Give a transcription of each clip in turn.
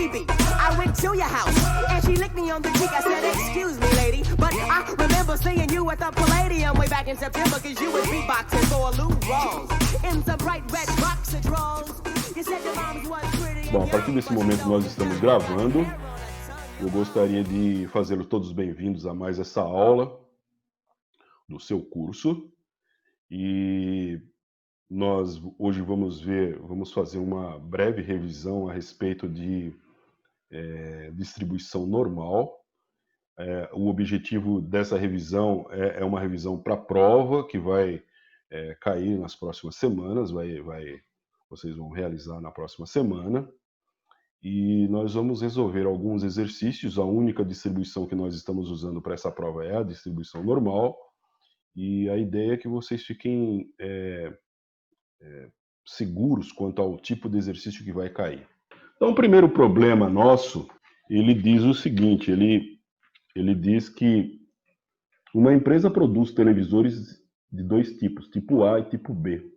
baby. I went to your house and she licked me on the cheek. I said, excuse me, lady, but I remember seeing you at the Palladium way back in September, cause you was beatboxing for Lou Rawls in some bright red boxer drawers. You said your moms was pretty. Bom, a partir desse momento nós estamos gravando. Eu gostaria de fazê-los todos bem-vindos a mais essa aula do seu curso. E nós hoje vamos fazer uma breve revisão a respeito de distribuição normal. O objetivo dessa revisão é uma revisão para a prova que vai cair nas próximas semanas, vocês vão realizar na próxima semana. E nós vamos resolver alguns exercícios. A única distribuição que nós estamos usando para essa prova é a distribuição normal. E a ideia é que vocês fiquem seguros quanto ao tipo de exercício que vai cair. Então, o primeiro problema nosso, ele diz o seguinte, ele diz que uma empresa produz televisores de dois tipos, tipo A e tipo B.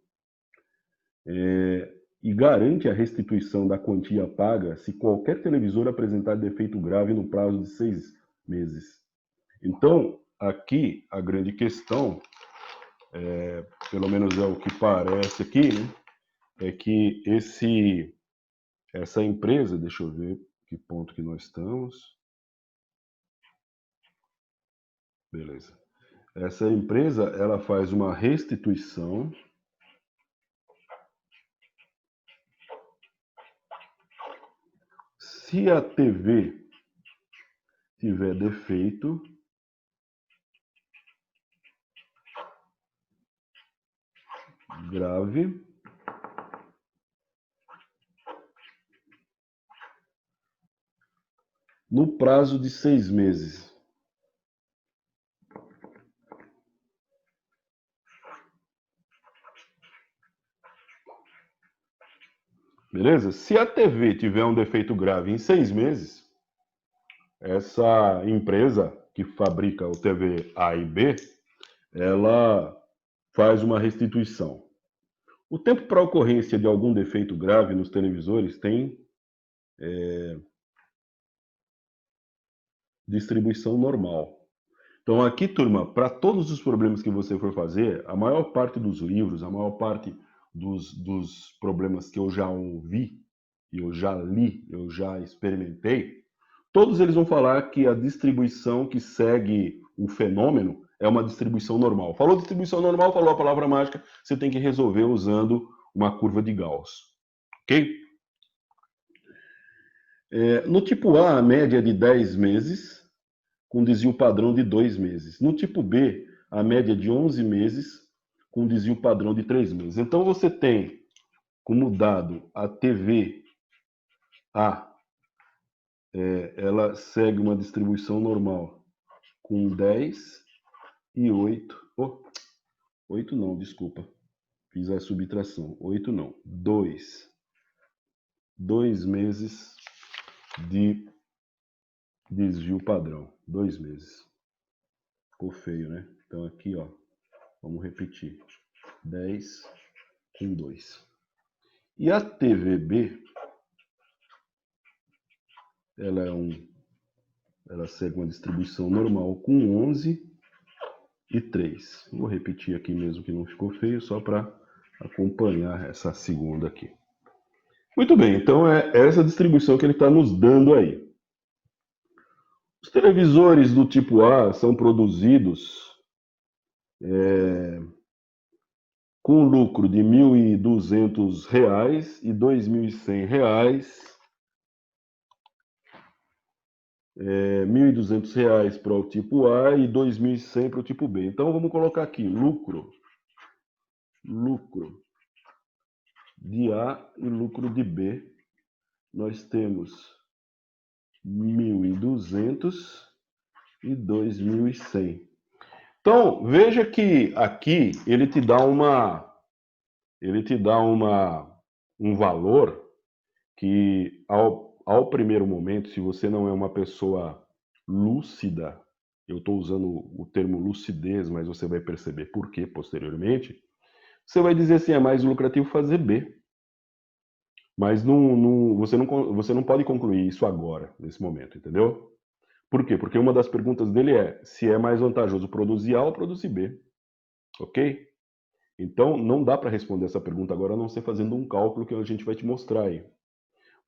E garante a restituição da quantia paga se qualquer televisor apresentar defeito grave no prazo de 6 meses. Então, aqui, a grande questão, pelo menos é o que parece aqui, né, é que essa empresa, deixa eu ver que ponto que nós estamos. Beleza. Essa empresa, ela faz uma restituição se a TV tiver defeito grave no prazo de 6 meses. Beleza? Se a TV tiver um defeito grave em 6 meses, essa empresa que fabrica o TV A e B, ela faz uma restituição. O tempo para a ocorrência de algum defeito grave nos televisores tem distribuição normal. Então aqui, turma, para todos os problemas que você for fazer, a maior parte dos livros, a maior parte dos problemas que eu já ouvi, eu já li, eu já experimentei, todos eles vão falar que a distribuição que segue o fenômeno é uma distribuição normal. Falou distribuição normal, falou a palavra mágica, você tem que resolver usando uma curva de Gauss. Ok? No tipo A, a média é de 10 meses, com desvio padrão de 2 meses. No tipo B, a média é de 11 meses, com desvio padrão de 3 meses. Então, você tem como dado a TV A, ela segue uma distribuição normal com 10 e 8. 8 não, desculpa. Fiz a subtração. 8 não. 2 meses de desvio padrão. 2 meses. Ficou feio, né? Então aqui, ó, vamos repetir. 10 com 2. E a TVB, ela segue uma distribuição normal com 11 e 3. Vou repetir aqui mesmo que não ficou feio, só para acompanhar essa segunda aqui. Muito bem, então é essa distribuição que ele está nos dando aí. Os televisores do tipo A são produzidos com lucro de R$ 1.200 e R$ 2.100. R$ 1.200 para o tipo A e R$ 2.100 para o tipo B. Então vamos colocar aqui lucro de A e lucro de B. Nós temos 1.200 e 2.100. Então, veja que aqui ele te dá um valor que ao primeiro momento, se você não é uma pessoa lúcida, eu estou usando o termo lucidez, mas você vai perceber por quê posteriormente, você vai dizer assim, é mais lucrativo fazer B. Mas você não pode concluir isso agora, nesse momento, entendeu? Por quê? Porque uma das perguntas dele é se é mais vantajoso produzir A ou produzir B. Ok? Então, não dá para responder essa pergunta agora, a não ser fazendo um cálculo que a gente vai te mostrar aí.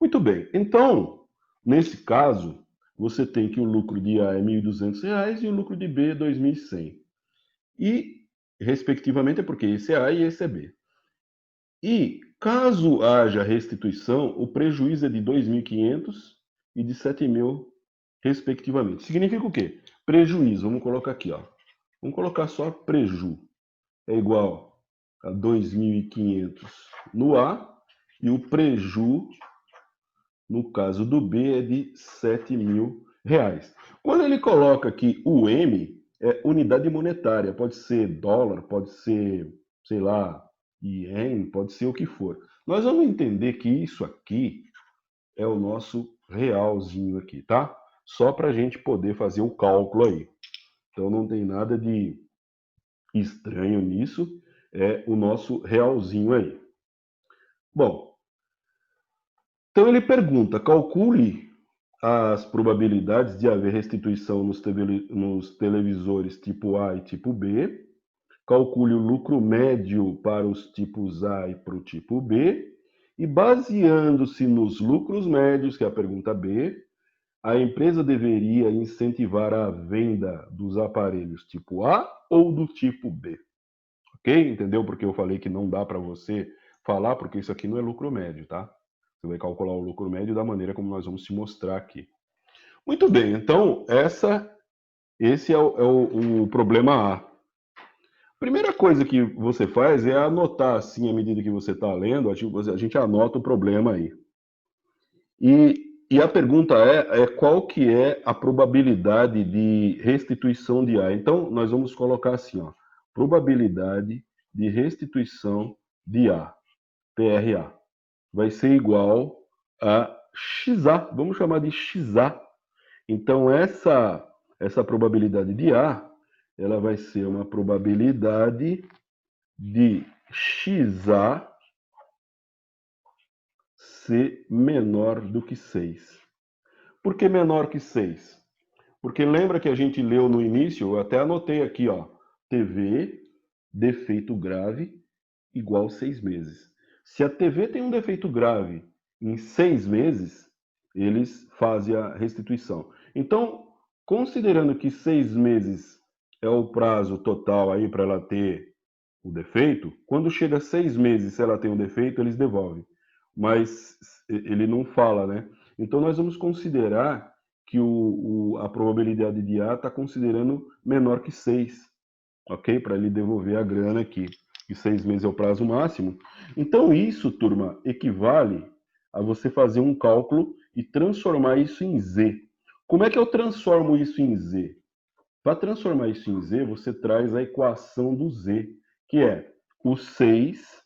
Muito bem. Então, nesse caso, você tem que o lucro de A é R$ 1.200 e o lucro de B é 2.100. E, respectivamente, é porque esse é A e esse é B. E, caso haja restituição, o prejuízo é de 2.500 e de 7.000, respectivamente. Significa o quê? Prejuízo, vamos colocar aqui, ó. Vamos colocar só preju. É igual a 2.500 no A e o preju, no caso do B, é de R$ 7.000. Quando ele coloca aqui o M, é unidade monetária. Pode ser dólar, pode ser, sei lá, ien, pode ser o que for. Nós vamos entender que isso aqui é o nosso realzinho aqui, tá? Só para a gente poder fazer o cálculo aí. Então não tem nada de estranho nisso. É o nosso realzinho aí. Bom, então ele pergunta, calcule as probabilidades de haver restituição nos televisores tipo A e tipo B, calcule o lucro médio para os tipos A e para o tipo B, e baseando-se nos lucros médios, que é a pergunta B, a empresa deveria incentivar a venda dos aparelhos tipo A ou do tipo B. Ok? Entendeu? Porque eu falei que não dá para você falar, porque isso aqui não é lucro médio, tá? Você vai calcular o lucro médio da maneira como nós vamos te mostrar aqui. Muito bem, então esse é o problema A. Primeira coisa que você faz é anotar, assim, à medida que você está lendo, a gente anota o problema aí. E a pergunta é qual que é a probabilidade de restituição de A. Então, nós vamos colocar assim, ó, probabilidade de restituição de A, PRA, vai ser igual a XA, vamos chamar de XA. Então, essa probabilidade de A, ela vai ser uma probabilidade de XA ser menor do que 6. Por que menor que 6? Porque lembra que a gente leu no início, eu até anotei aqui, ó, TV, defeito grave, igual 6 meses. Se a TV tem um defeito grave em 6 meses, eles fazem a restituição. Então, considerando que 6 meses é o prazo total aí para ela ter o defeito, quando chega a 6 meses, se ela tem um defeito, eles devolvem. Mas ele não fala, né? Então, nós vamos considerar que a probabilidade de A está considerando menor que 6, ok? Para ele devolver a grana aqui. E 6 meses é o prazo máximo. Então, isso, turma, equivale a você fazer um cálculo e transformar isso em Z. Como é que eu transformo isso em Z? Para transformar isso em Z, você traz a equação do Z, que é o 6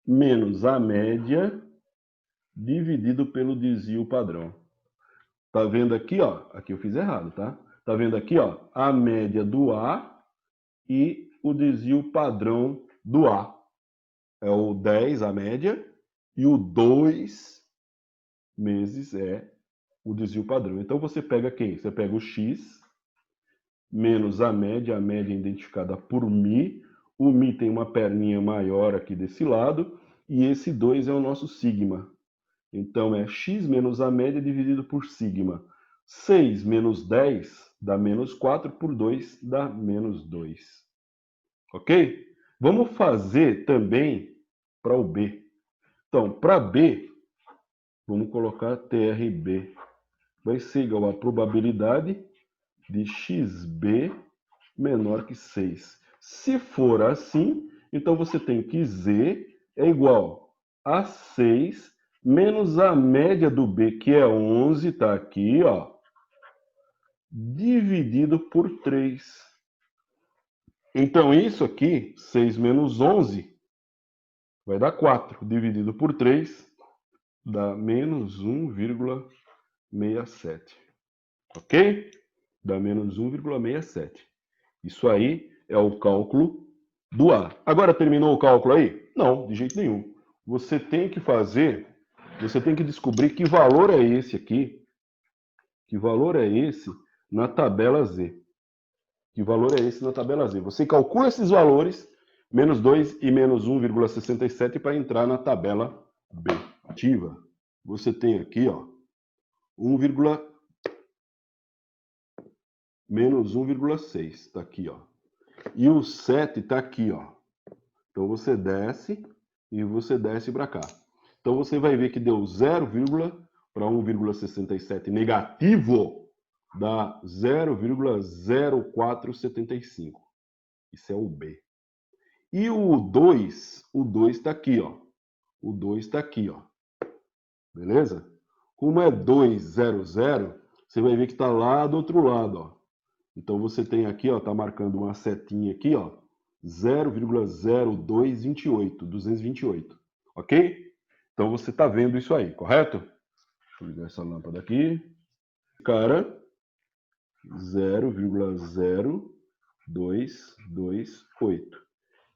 menos a média dividido pelo desvio padrão. Tá vendo aqui, ó? Aqui eu fiz errado, tá? Tá vendo aqui, ó? A média do A e o desvio padrão do A. É o 10, a média, e o 2 meses é o desvio padrão. Então você pega quem? Você pega o X menos a média identificada por Mi. O Mi tem uma perninha maior aqui desse lado, e esse 2 é o nosso sigma. Então é x menos a média dividido por sigma. 6 menos 10 dá menos 4, por 2 dá menos 2. Ok? Vamos fazer também para o B. Então, para B, vamos colocar TRB. Vai ser igual a probabilidade de XB menor que 6. Se for assim, então você tem que Z é igual a 6 menos a média do B, que é 11, tá aqui, ó, dividido por 3. Então, isso aqui, 6 menos 11, vai dar 4. Dividido por 3, dá menos 1,67. Ok? Dá menos 1,67. Isso aí é o cálculo do A. Agora, terminou o cálculo aí? Não, de jeito nenhum. você tem que descobrir que valor é esse aqui, que valor é esse na tabela Z. Que valor é esse na tabela Z? Você calcula esses valores, menos 2 e menos 1,67 para entrar na tabela B. Ativa. Você tem aqui, ó, menos 1,6. Está aqui, ó. E o 7 está aqui, ó. Então você desce e você desce para cá. Então você vai ver que deu 0, para 1,67 negativo, dá 0,0475. Isso é o B. E o 2 está aqui, ó. O 2 está aqui, ó. Beleza? Como é 200, você vai ver que está lá do outro lado, ó. Então você tem aqui, ó, tá marcando uma setinha aqui, ó, 0,0228, 228, ok? Então você tá vendo isso aí, correto? Deixa eu ligar essa lâmpada aqui. Cara, 0,0228.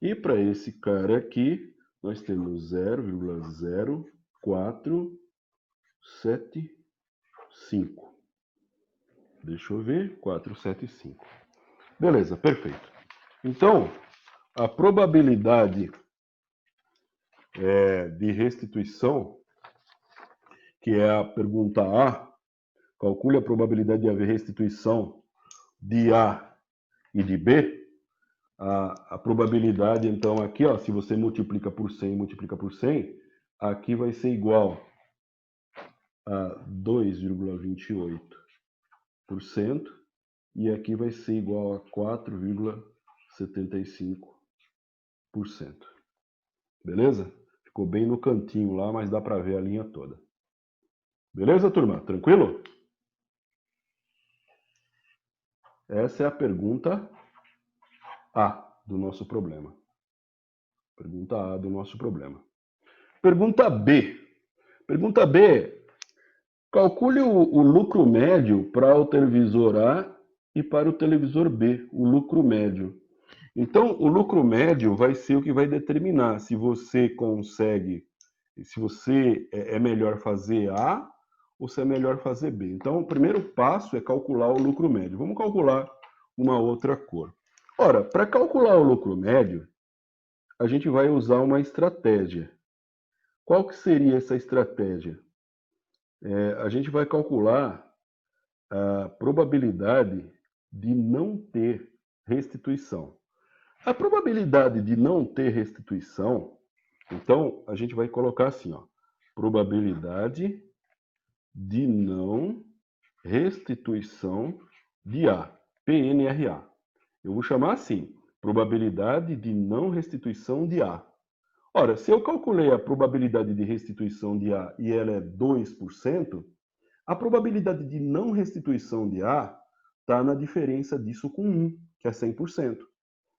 E para esse cara aqui, nós temos 0,0475. Deixa eu ver, 475. Beleza, perfeito. Então, a probabilidade de restituição, que é a pergunta A, calcule a probabilidade de haver restituição de A e de B. A probabilidade, então, aqui, ó, se você multiplica por 100 e multiplica por 100, aqui vai ser igual a 2,28%, e aqui vai ser igual a 4,75%. Beleza? Ficou bem no cantinho lá, mas dá para ver a linha toda. Beleza, turma? Tranquilo? Essa é a pergunta A do nosso problema. Pergunta A do nosso problema. Pergunta B. Pergunta B. Calcule o lucro médio para o televisor A e para o televisor B. O lucro médio. Então, o lucro médio vai ser o que vai determinar se você consegue, se você é melhor fazer A ou se é melhor fazer B. Então, o primeiro passo é calcular o lucro médio. Vamos calcular uma outra cor. Ora, para calcular o lucro médio, a gente vai usar uma estratégia. Qual que seria essa estratégia? A gente vai calcular a probabilidade de não ter restituição. A probabilidade de não ter restituição, então, a gente vai colocar assim, ó, probabilidade de não restituição de A, PNRA. Eu vou chamar assim, probabilidade de não restituição de A. Ora, se eu calculei a probabilidade de restituição de A e ela é 2%, a probabilidade de não restituição de A está na diferença disso com 1, que é 100%.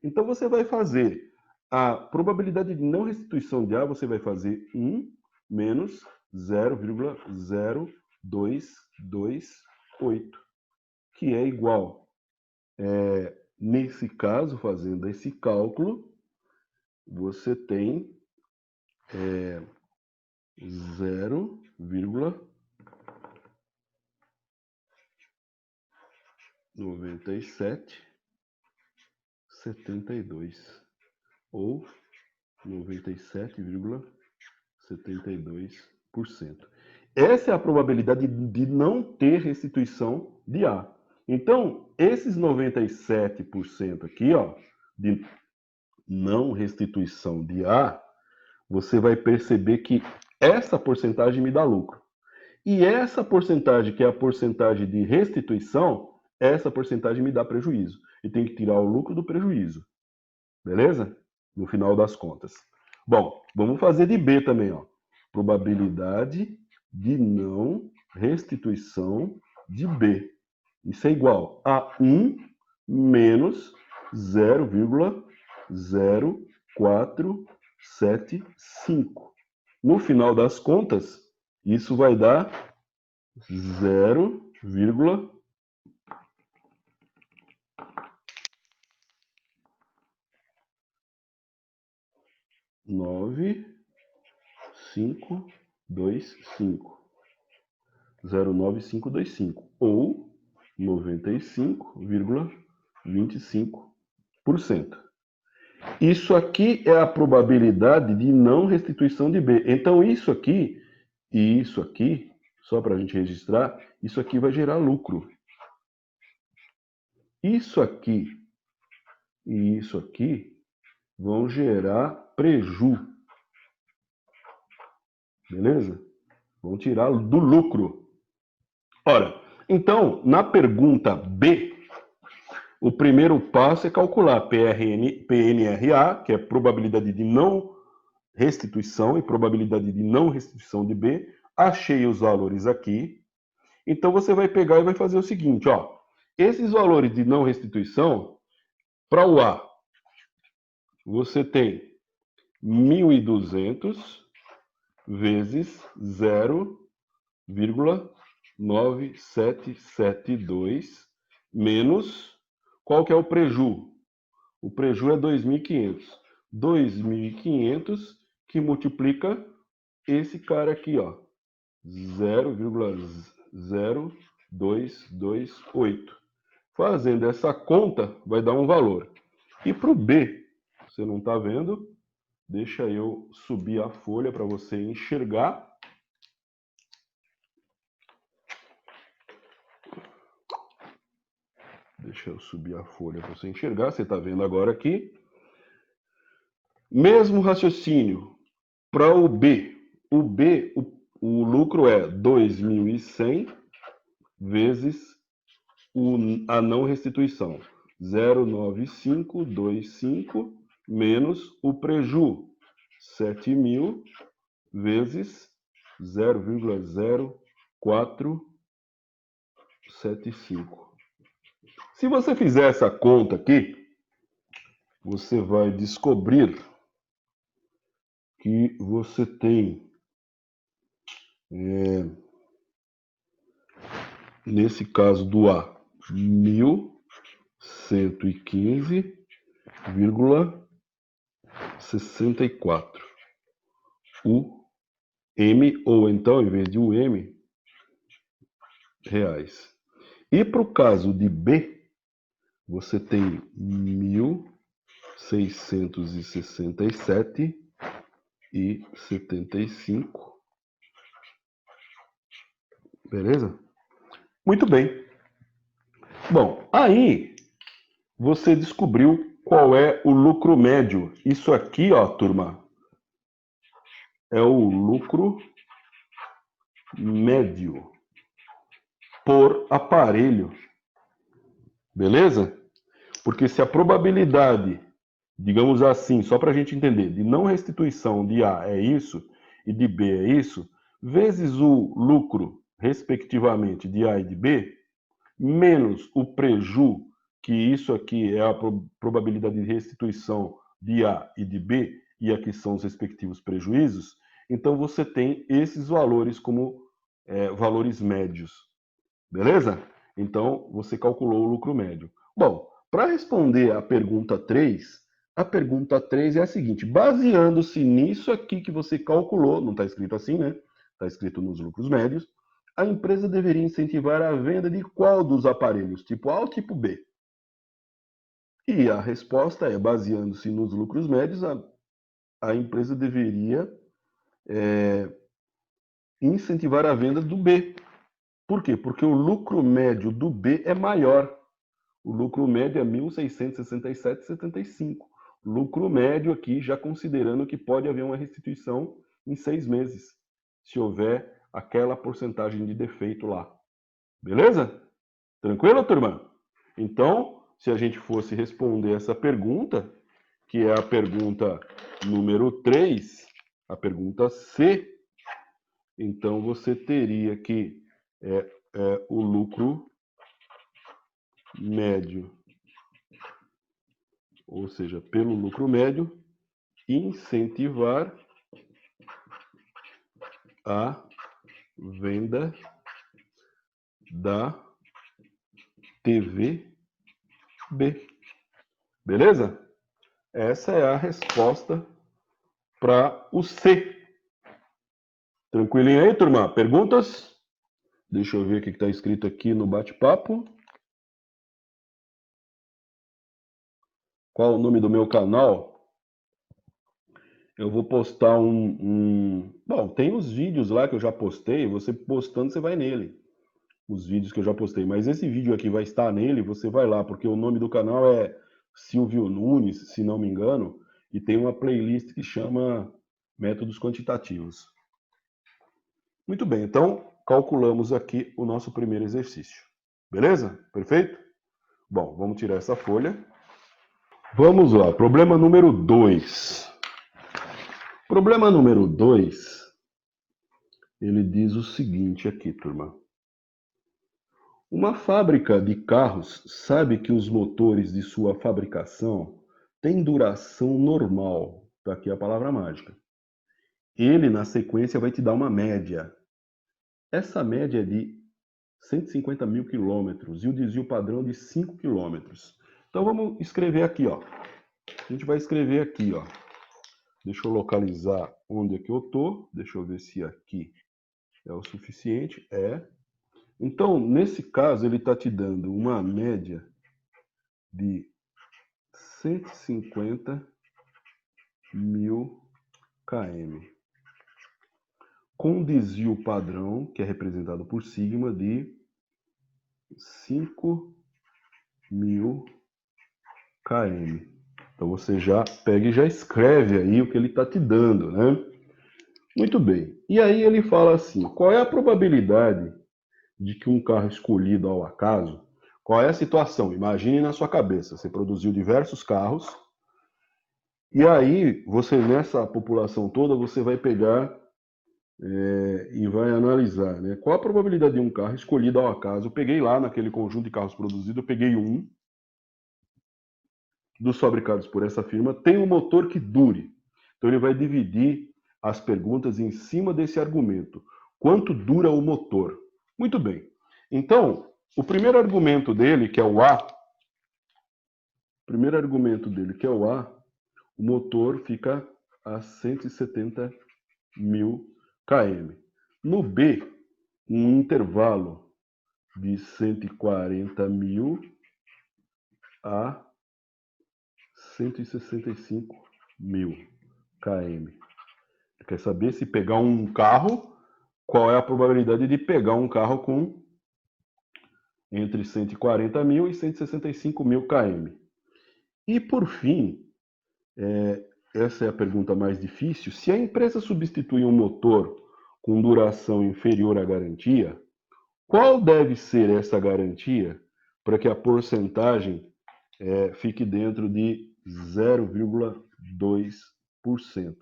Então, você vai fazer a probabilidade de não restituição de A, você vai fazer 1 menos 0,0228, que é igual, nesse caso, fazendo esse cálculo, você tem 0,9772 ou 97,72%. Essa é a probabilidade de não ter restituição de A. Então, esses 97% aqui, ó, de não restituição de A, você vai perceber que essa porcentagem me dá lucro. E essa porcentagem, que é a porcentagem de restituição, essa porcentagem me dá prejuízo. E tem que tirar o lucro do prejuízo. Beleza? No final das contas. Bom, vamos fazer de B também, ó. Probabilidade de não restituição de B. Isso é igual a 1 menos 0,0475. No final das contas, isso vai dar 0,9 0,9525. 0,9525 ou 95,25%. Isso aqui é a probabilidade de não restituição de B. Então, isso aqui e isso aqui, só para a gente registrar, isso aqui vai gerar lucro. Isso aqui e isso aqui vão gerar preju. Beleza? Vão tirar do lucro. Ora, então, na pergunta B, o primeiro passo é calcular PNRA, que é probabilidade de não restituição e probabilidade de não restituição de B. Achei os valores aqui. Então, você vai pegar e vai fazer o seguinte, ó. Esses valores de não restituição, para o A, você tem 1.200 vezes 0,9772 menos, qual que é o preju? O preju é 2.500. 2.500 que multiplica esse cara aqui, ó, 0,0228. Fazendo essa conta, vai dar um valor. E para o B, você não está vendo? Deixa eu subir a folha para você enxergar. Deixa eu subir a folha para você enxergar. Você está vendo agora aqui. Mesmo raciocínio para o B. O B, o lucro é 2.100 vezes a não restituição. 0,9525 menos o preju. 7.000 vezes 0,0475. Se você fizer essa conta aqui, você vai descobrir que você tem, nesse caso do A, 1.115,64. O M, ou então, em vez de o M, reais. E para o caso de B, você tem 1.667,75. Beleza? Muito bem. Bom, aí você descobriu qual é o lucro médio. Isso aqui, ó, turma, é o lucro médio por aparelho. Beleza? Porque se a probabilidade, digamos assim, só para a gente entender, de não restituição de A é isso e de B é isso, vezes o lucro, respectivamente, de A e de B, menos o preju, que isso aqui é a probabilidade de restituição de A e de B, e aqui são os respectivos prejuízos, então você tem esses valores como valores médios. Beleza? Então, você calculou o lucro médio. Bom, para responder a pergunta 3 é a seguinte: baseando-se nisso aqui que você calculou, não está escrito assim, né? Está escrito nos lucros médios, a empresa deveria incentivar a venda de qual dos aparelhos, tipo A ou tipo B? E a resposta é, baseando-se nos lucros médios, a empresa deveria incentivar a venda do B. Por quê? Porque o lucro médio do B é maior. O lucro médio é 1.667,75. Lucro médio aqui, já considerando que pode haver uma restituição em 6 meses, se houver aquela porcentagem de defeito lá. Beleza? Tranquilo, turma? Então, se a gente fosse responder essa pergunta, que é a pergunta número 3, a pergunta C, então você teria que o lucro médio, ou seja, pelo lucro médio, incentivar a venda da TV B. Beleza? Essa é a resposta para o C. Tranquilinho aí, turma? Perguntas? Deixa eu ver o que está escrito aqui no bate-papo. Qual o nome do meu canal? Eu vou postar Bom, tem os vídeos lá que eu já postei. Você postando, você vai nele. Os vídeos que eu já postei. Mas esse vídeo aqui vai estar nele, você vai lá, porque o nome do canal é Silvio Nunes, se não me engano, e tem uma playlist que chama Métodos Quantitativos. Muito bem, então calculamos aqui o nosso primeiro exercício. Beleza? Perfeito? Bom, vamos tirar essa folha. Vamos lá, problema número 2. Problema número 2, ele diz o seguinte aqui, turma. Uma fábrica de carros sabe que os motores de sua fabricação têm duração normal. Está aqui a palavra mágica. Ele, na sequência, vai te dar uma média. Essa média é de 150 mil quilômetros e o desvio padrão de 5 quilômetros. Então vamos escrever aqui, ó. A gente vai escrever aqui, ó. Deixa eu localizar onde é que eu tô. Deixa eu ver se aqui é o suficiente. É. Então, nesse caso, ele está te dando uma média de 150 mil km. Com desvio padrão, que é representado por sigma, de 5 mil km. Então você já pega e já escreve aí o que ele está te dando, né? Muito bem. E aí ele fala assim, qual é a probabilidade de que um carro escolhido ao acaso, qual é a situação? Imagine na sua cabeça, você produziu diversos carros, e aí você, nessa população toda, você vai pegar e vai analisar, né? Qual a probabilidade de um carro escolhido ao acaso? Eu peguei lá naquele conjunto de carros produzidos, eu peguei um dos fabricados por essa firma, tem um motor que dure. Então ele vai dividir as perguntas em cima desse argumento. Quanto dura o motor? Muito bem. Então, o primeiro argumento dele, que é o A, o motor fica a 170 mil km. No B, um intervalo de 140 mil a 165 mil km. Quer saber se pegar um carro, qual é a probabilidade de pegar um carro com entre 140 mil e 165 mil km. E por fim, essa é a pergunta mais difícil, se a empresa substitui um motor com duração inferior à garantia, qual deve ser essa garantia para que a porcentagem fique dentro de 0,2%?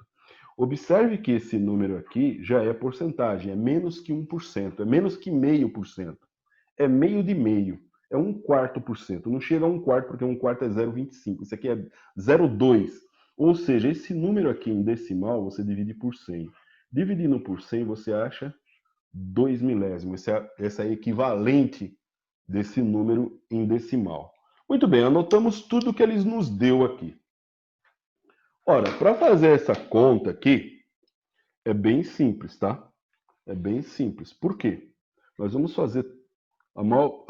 Observe que esse número aqui já é porcentagem, é menos que 1%, é menos que 0,5%. É meio de meio, é 1/4%. Não chega a 1/4 porque 1/4 é 0,25. Isso aqui é 0,2. Ou seja, esse número aqui em decimal você divide por 100. Dividindo por 100 você acha 2 milésimos. Essa é a equivalente desse número em decimal. Muito bem, anotamos tudo que eles nos deu aqui. Ora, para fazer essa conta aqui, é bem simples, tá? É bem simples. Por quê? Nós vamos fazer a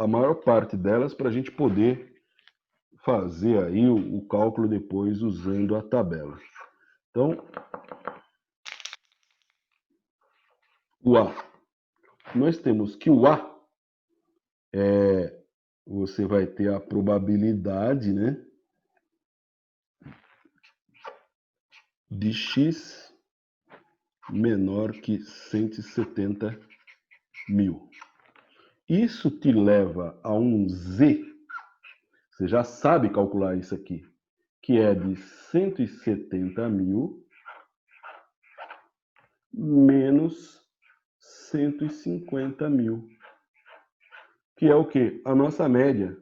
maior parte delas para a gente poder fazer aí o cálculo depois usando a tabela. Então, o A. Nós temos que o A você vai ter a probabilidade, né, de X menor que 170 mil. Isso te leva a um Z, você já sabe calcular isso aqui, que é de 170 mil menos 150 mil. Que é o quê? A nossa média.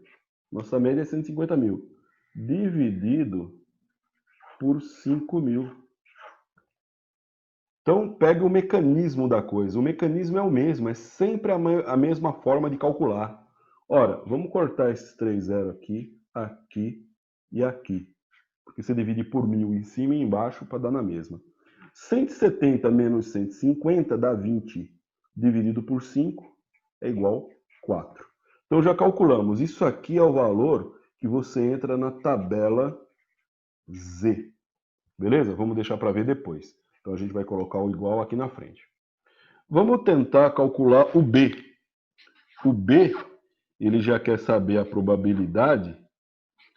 Nossa média é 150 mil. Dividido por 5 mil. Então, pega o mecanismo da coisa. O mecanismo é o mesmo, é sempre a mesma forma de calcular. Ora, vamos cortar esses 3 zeros aqui, aqui e aqui. Porque você divide por 1000 em cima e embaixo para dar na mesma. 170 menos 150 dá 20. Dividido por 5 é igual a 4. Então já calculamos. Isso aqui é o valor que você entra na tabela Z. Beleza? Vamos deixar para ver depois. Então a gente vai colocar o igual aqui na frente. Vamos tentar calcular o B. O B, ele já quer saber a probabilidade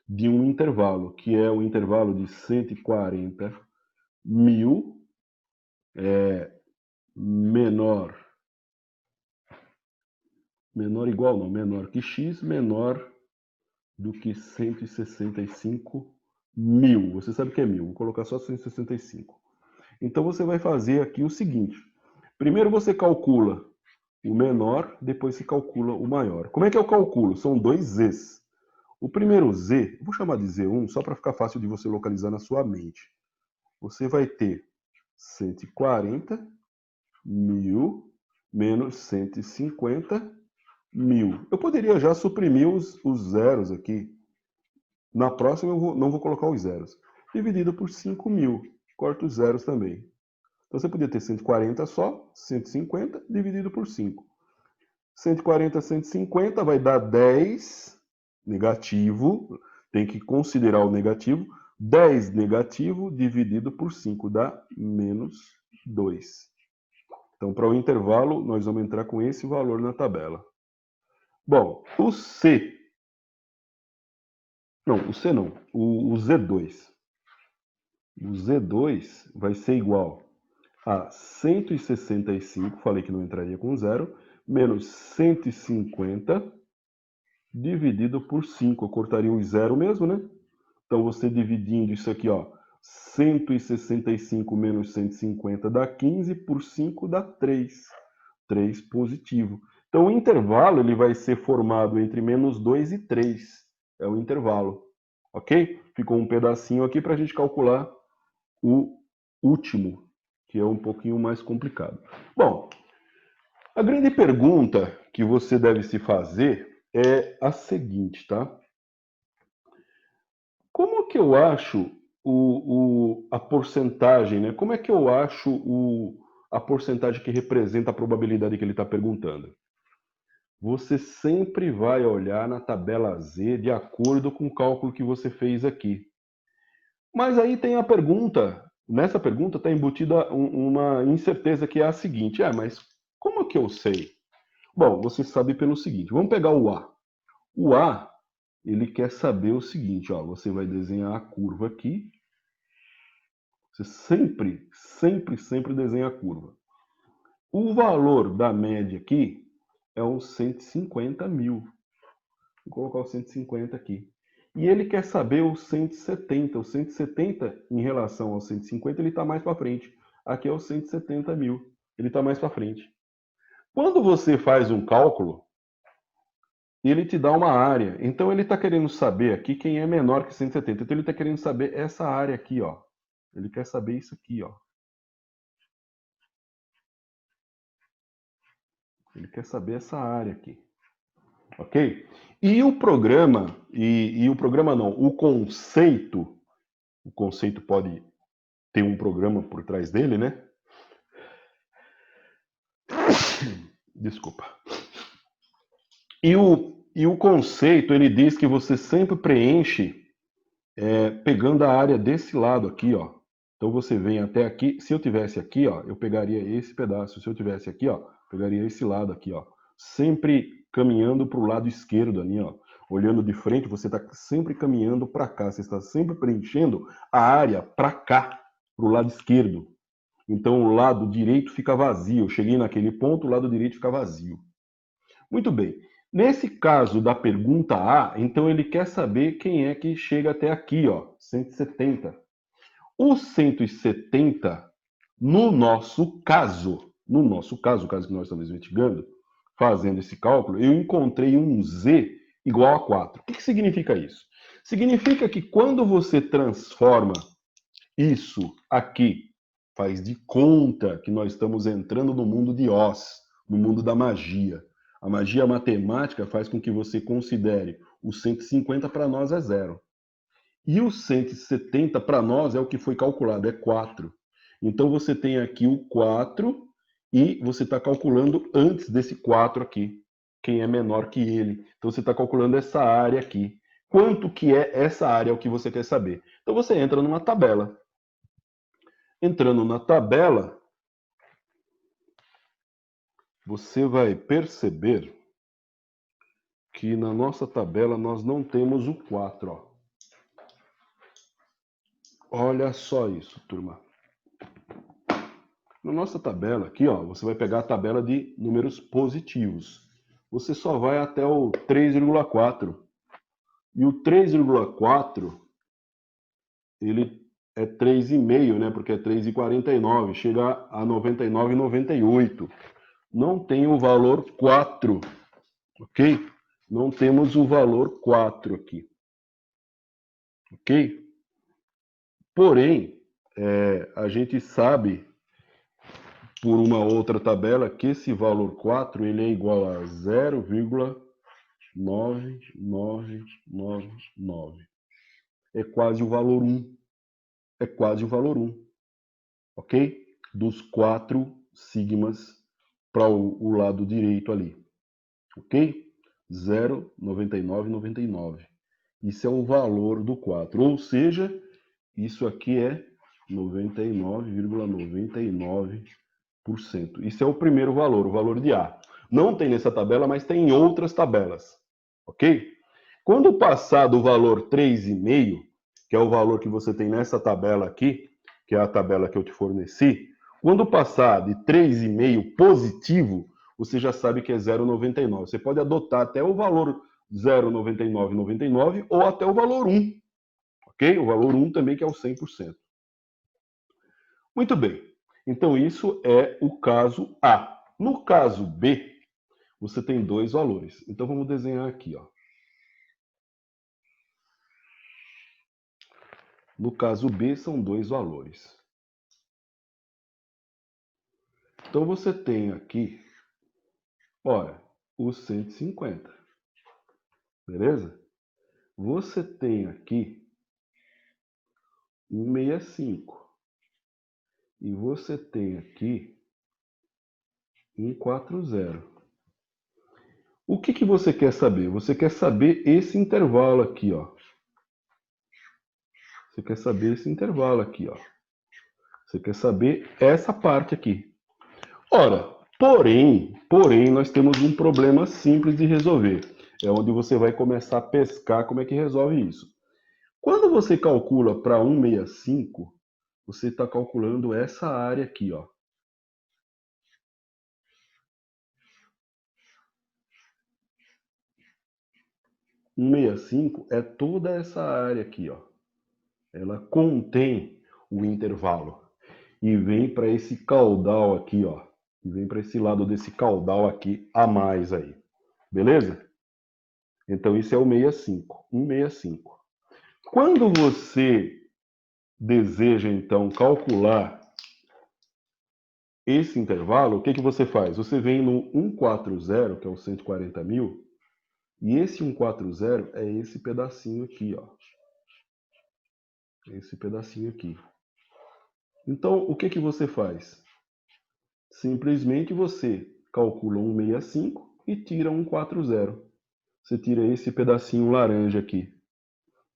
de um intervalo, que é o intervalo de 140 mil menor que x, menor do que 165 mil. Você sabe o que é mil? Vou colocar só 165. Então você vai fazer aqui o seguinte. Primeiro você calcula o menor, depois se calcula o maior. Como é que eu calculo? São dois z's. O primeiro z, vou chamar de z1, só para ficar fácil de você localizar na sua mente. Você vai ter 140 mil menos 150 mil. Eu poderia já suprimir os zeros aqui. Na próxima eu não vou colocar os zeros. Dividido por 5 mil. Corta os zeros também. Então você podia ter 140 só, 150 dividido por 5. 140, 150 vai dar 10 negativo. Tem que considerar o negativo. 10 negativo dividido por 5 dá menos 2. Então, para o intervalo, nós vamos entrar com esse valor na tabela. Bom, o C. Não, o C não. O Z2. O Z2 vai ser igual a 165, falei que não entraria com zero, menos 150 dividido por 5. Eu cortaria o zero mesmo, né? Então, você dividindo isso aqui, ó, 165 menos 150 dá 15, por 5 dá 3. 3 positivo. Então, o intervalo ele vai ser formado entre menos 2 e 3. É o intervalo. Ok? Ficou um pedacinho aqui para a gente calcular o último, que é um pouquinho mais complicado. Bom, a grande pergunta que você deve se fazer é a seguinte, tá? Como que eu acho a porcentagem, né? Como é que eu acho a porcentagem que representa a probabilidade que ele está perguntando? Você sempre vai olhar na tabela Z de acordo com o cálculo que você fez aqui. Mas aí tem a pergunta, nessa pergunta está embutida uma incerteza que é a seguinte, mas como que eu sei? Bom, você sabe pelo seguinte, vamos pegar o A. O A, ele quer saber o seguinte, ó, você vai desenhar a curva aqui, você sempre desenha a curva. O valor da média aqui é uns 150 mil. Vou colocar o 150 aqui. E ele quer saber o 170. O 170, em relação ao 150, ele está mais para frente. Aqui é o 170 mil. Ele está mais para frente. Quando você faz um cálculo, ele te dá uma área. Então, ele está querendo saber aqui quem é menor que 170. Então, ele está querendo saber essa área aqui, ó. Ele quer saber isso aqui, ó. Ele quer saber essa área aqui. Ok? E o programa, o programa não, o conceito pode ter um programa por trás dele, né? Desculpa. E o conceito, ele diz que você sempre preenche pegando a área desse lado aqui, ó. Então você vem até aqui, se eu tivesse aqui, ó, eu pegaria esse pedaço. Se eu tivesse aqui, ó, pegaria esse lado aqui, ó. Sempre caminhando para o lado esquerdo ali, ó. Olhando de frente, você está sempre caminhando para cá. Você está sempre preenchendo a área para cá, para o lado esquerdo. Então o lado direito fica vazio. Eu cheguei naquele ponto, o lado direito fica vazio. Muito bem. Nesse caso da pergunta A, então ele quer saber quem é que chega até aqui, ó, 170. O 170, no nosso caso, o caso que nós estamos investigando, fazendo esse cálculo, eu encontrei um Z igual a 4. O que significa isso? Significa que quando você transforma isso aqui, faz de conta que nós estamos entrando no mundo de Oz, no mundo da magia. A magia matemática faz com que você considere o 150 para nós é 0. E o 170 para nós é o que foi calculado, é 4. Então, você tem aqui o 4 e você está calculando antes desse 4 aqui, quem é menor que ele. Então, você está calculando essa área aqui. Quanto que é essa área, é o que você quer saber. Então, você entra numa tabela. Entrando na tabela, você vai perceber que na nossa tabela nós não temos o 4. Ó. Olha só isso, turma. Na nossa tabela aqui, ó, você vai pegar a tabela de números positivos. Você só vai até o 3,4. E o 3,4, ele é 3,5, né? Porque é 3,49. Chega a 99,98. Não tem o valor 4, ok? Não temos o valor 4 aqui. Ok? Porém, a gente sabe por uma outra tabela que esse valor 4 ele é igual a 0,9999. É quase o valor 1. É quase o valor 1. Ok? Dos 4 sigmas para o lado direito ali. Ok? 0,9999. Isso é o valor do 4. Ou seja, isso aqui é 99,99%. Isso é o primeiro valor, o valor de A. Não tem nessa tabela, mas tem em outras tabelas. Ok? Quando passar do valor 3,5, que é o valor que você tem nessa tabela aqui, que é a tabela que eu te forneci, quando passar de 3,5 positivo, você já sabe que é 0,99. Você pode adotar até o valor 0,9999 ou até o valor 1. Ok? O valor 1 também que é o 100%. Muito bem. Então, isso é o caso A. No caso B, você tem dois valores. Então, vamos desenhar aqui. Ó. No caso B, são dois valores. Então, você tem aqui, ora, o 150. Beleza? Você tem aqui 165. E você tem aqui 140. O que você quer saber? Você quer saber esse intervalo aqui, ó. Você quer saber esse intervalo aqui, ó. Você quer saber essa parte aqui. Ora, porém, nós temos um problema simples de resolver. É onde você vai começar a pescar como é que resolve isso. Quando você calcula para 165, você está calculando essa área aqui, ó. O 165 é toda essa área aqui, ó. Ela contém o intervalo. E vem para esse caudal aqui, ó. E vem para esse lado desse caudal aqui a mais aí. Beleza? Então, isso é o 65. 165. Quando você deseja, então, calcular esse intervalo, o que você faz? Você vem no 140, que é o 140 mil, e esse 140 é esse pedacinho aqui, ó. Esse pedacinho aqui. Então, o que você faz? Simplesmente você calcula 165 e tira 140. Você tira esse pedacinho laranja aqui.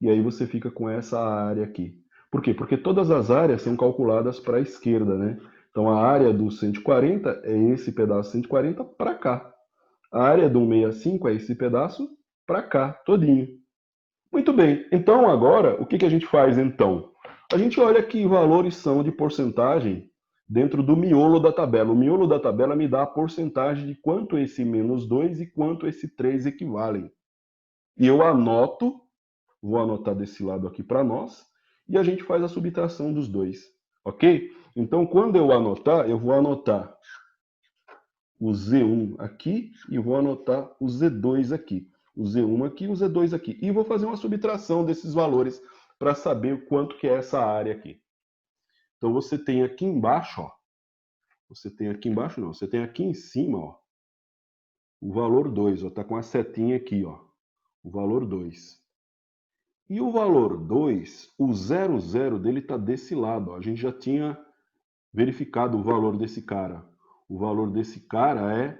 E aí você fica com essa área aqui. Por quê? Porque todas as áreas são calculadas para a esquerda, né? Então a área do 140 é esse pedaço 140 para cá. A área do 165 é esse pedaço para cá, todinho. Muito bem. Então agora, o que a gente faz então? A gente olha que valores são de porcentagem dentro do miolo da tabela. O miolo da tabela me dá a porcentagem de quanto esse menos 2 e quanto esse 3 equivalem. E eu anoto, vou anotar desse lado aqui para nós, e a gente faz a subtração dos dois, ok? Então, quando eu anotar, eu vou anotar o Z1 aqui e vou anotar o Z2 aqui. O Z1 aqui e o Z2 aqui. E vou fazer uma subtração desses valores para saber o quanto que é essa área aqui. Então, você tem aqui embaixo, ó. Você tem aqui embaixo, não. Você tem aqui em cima, ó. O valor 2, ó. Tá com a setinha aqui, ó. O valor 2. E o valor 2, o 00 dele está desse lado. Ó. A gente já tinha verificado o valor desse cara. O valor desse cara é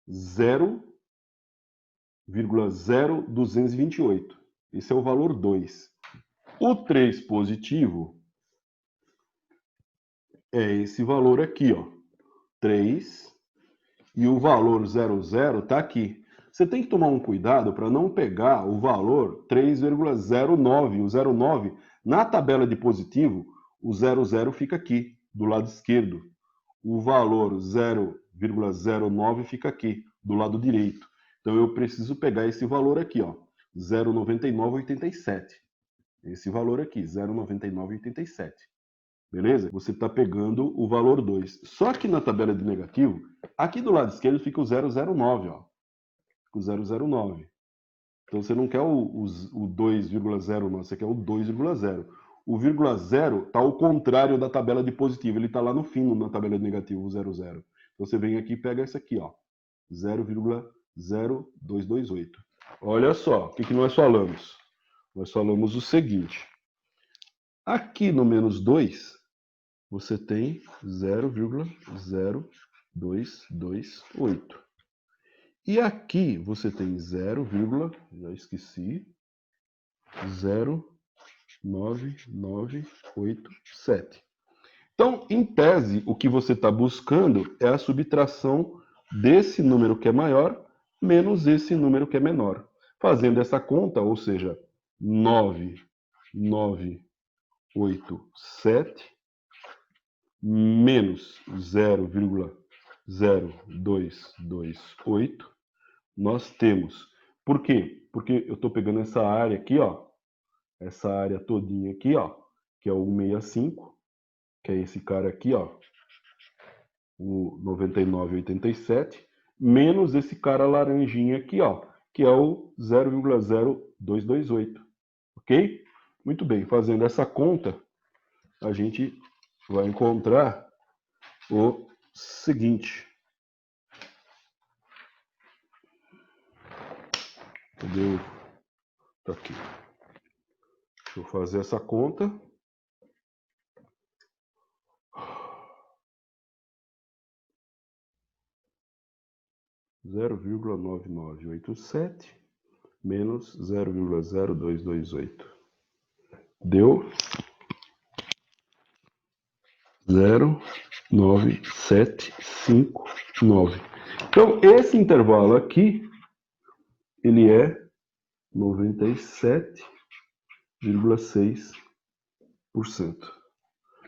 0,0228. Esse é o valor 2. O 3 positivo é esse valor aqui, ó. 3. E o valor 00 está aqui. Você tem que tomar um cuidado para não pegar o valor 3,09. O 09, na tabela de positivo, o 00 fica aqui, do lado esquerdo. O valor 0,09 fica aqui, do lado direito. Então eu preciso pegar esse valor aqui, ó, 0,9987. Esse valor aqui, 0,9987. Beleza? Você está pegando o valor 2. Só que na tabela de negativo, aqui do lado esquerdo fica o 009, ó. O 009. Então você não quer o 2,09, você quer o 2,0. O vírgula 0 está ao contrário da tabela de positivo, ele está lá no fim na tabela de negativo, o 00. Então você vem aqui e pega esse aqui, ó, 0,0228. Olha só, o que nós falamos? Nós falamos o seguinte, aqui no menos 2, você tem 0,0228. E aqui você tem 0,9987. Então, em tese, o que você está buscando é a subtração desse número que é maior menos esse número que é menor. Fazendo essa conta, ou seja, 9987 menos 0,0228, nós temos. Por quê? Porque eu estou pegando essa área aqui, ó, essa área todinha aqui, ó, que é o 165, que é esse cara aqui, ó, o 9987, menos esse cara laranjinha aqui, ó, que é o 0,0228, ok? Muito bem, fazendo essa conta, a gente vai encontrar o seguinte. Cadê? Tá aqui. Deixa eu fazer essa conta. (0,9987) menos 0,0228. Deu 0,9759. Então, esse intervalo aqui, ele é 97,6%.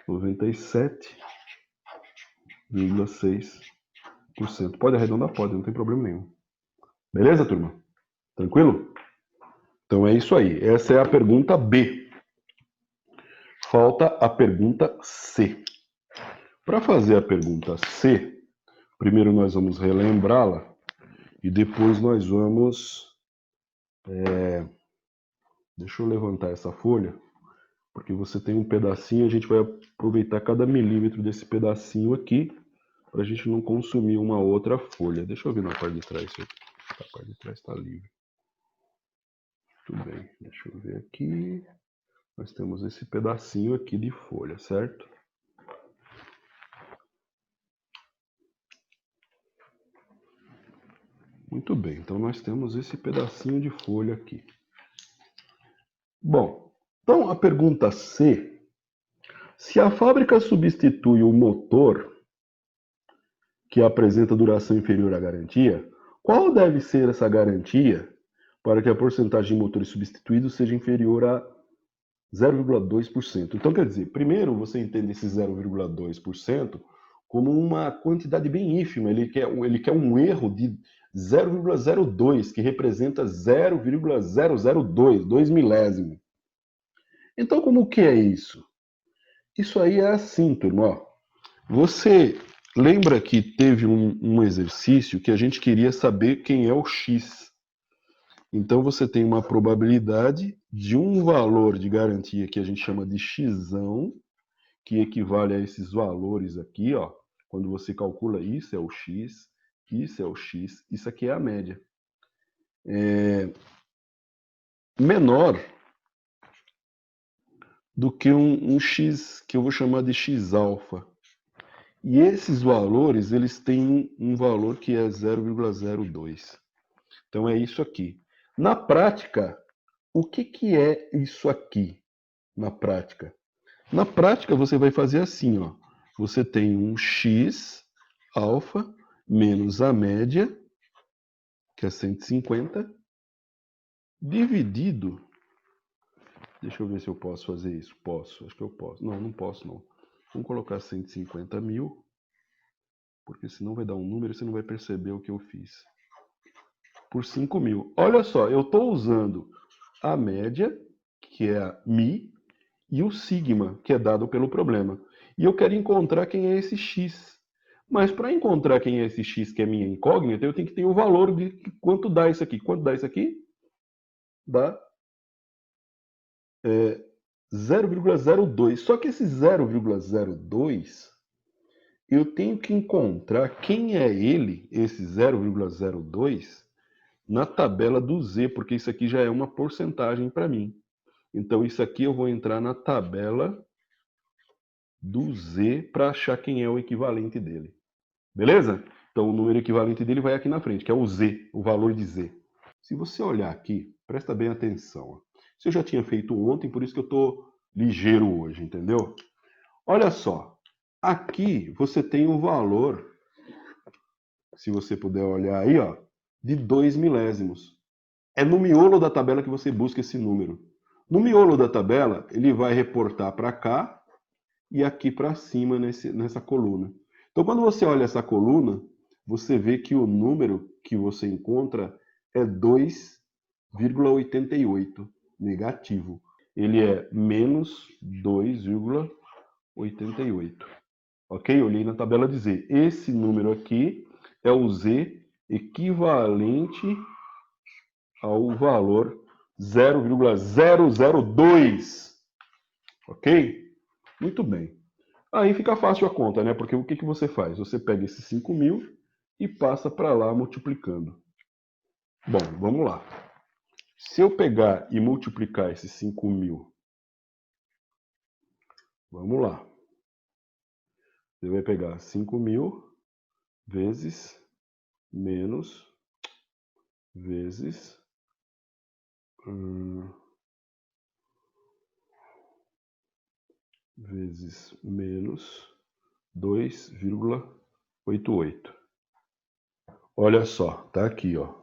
97,6%. Pode arredondar? Pode, não tem problema nenhum. Beleza, turma? Tranquilo? Então é isso aí. Essa é a pergunta B. Falta a pergunta C. Para fazer a pergunta C, primeiro nós vamos relembrá-la e depois nós vamos... Deixa eu levantar essa folha, porque você tem um pedacinho, a gente vai aproveitar cada milímetro desse pedacinho aqui para a gente não consumir uma outra folha. Deixa eu ver na parte de trás. A parte de trás está livre. Muito bem, deixa eu ver aqui. Nós temos esse pedacinho aqui de folha, certo? Muito bem, então nós temos esse pedacinho de folha aqui. Bom, então a pergunta C. Se a fábrica substitui o motor que apresenta duração inferior à garantia, qual deve ser essa garantia para que a porcentagem de motores substituídos seja inferior a 0,2%? Então, quer dizer, primeiro você entende esse 0,2% como uma quantidade bem ínfima. Ele quer um erro de 0,02, que representa 0,002, 2 milésimo. Então, como que é isso? Isso aí é assim, turma. Ó. Você lembra que teve um exercício que a gente queria saber quem é o X. Então, você tem uma probabilidade de um valor de garantia que a gente chama de Xão, que equivale a esses valores aqui, ó. Quando você calcula isso é o X, isso é o X, isso aqui é a média. Menor do que um X que eu vou chamar de X alfa. E esses valores, eles têm um valor que é 0,02. Então é isso aqui. Na prática, o que é isso aqui? Na prática? Na prática, você vai fazer assim, ó. Você tem um x alfa menos a média, que é 150, dividido. Deixa eu ver se eu posso fazer isso. Posso, acho que eu posso. Não, não posso não. Vamos colocar 150 mil, porque senão vai dar um número e você não vai perceber o que eu fiz. Por 5 mil. Olha só, eu estou usando a média, que é a mi, e o sigma, que é dado pelo problema. E eu quero encontrar quem é esse x. Mas para encontrar quem é esse x, que é minha incógnita, eu tenho que ter o valor de quanto dá isso aqui. Quanto dá isso aqui? Dá 0,02. Só que esse 0,02, eu tenho que encontrar quem é ele, esse 0,02, na tabela do z, porque isso aqui já é uma porcentagem para mim. Então, isso aqui eu vou entrar na tabela do z para achar quem é o equivalente dele. Beleza? Então, o número equivalente dele vai aqui na frente, que é o z, o valor de z. Se você olhar aqui, presta bem atenção. Ó. Isso eu já tinha feito ontem, por isso que eu estou ligeiro hoje, entendeu? Olha só. Aqui você tem um valor, se você puder olhar aí, ó, de 2 milésimos. É no miolo da tabela que você busca esse número. No miolo da tabela, ele vai reportar para cá e aqui para cima nessa coluna. Então, quando você olha essa coluna, você vê que o número que você encontra é 2,88, negativo. Ele é menos 2,88. Ok? Olhei na tabela de Z. Esse número aqui é o Z equivalente ao valor 0,002. Ok? Muito bem. Aí fica fácil a conta, né? Porque o que você faz? Você pega esses 5 mil e passa para lá multiplicando. Bom, vamos lá. Se eu pegar e multiplicar esses 5 mil, vamos lá. Você vai pegar 5 mil vezes menos vezes vezes menos 2,88. Olha só, tá aqui, ó.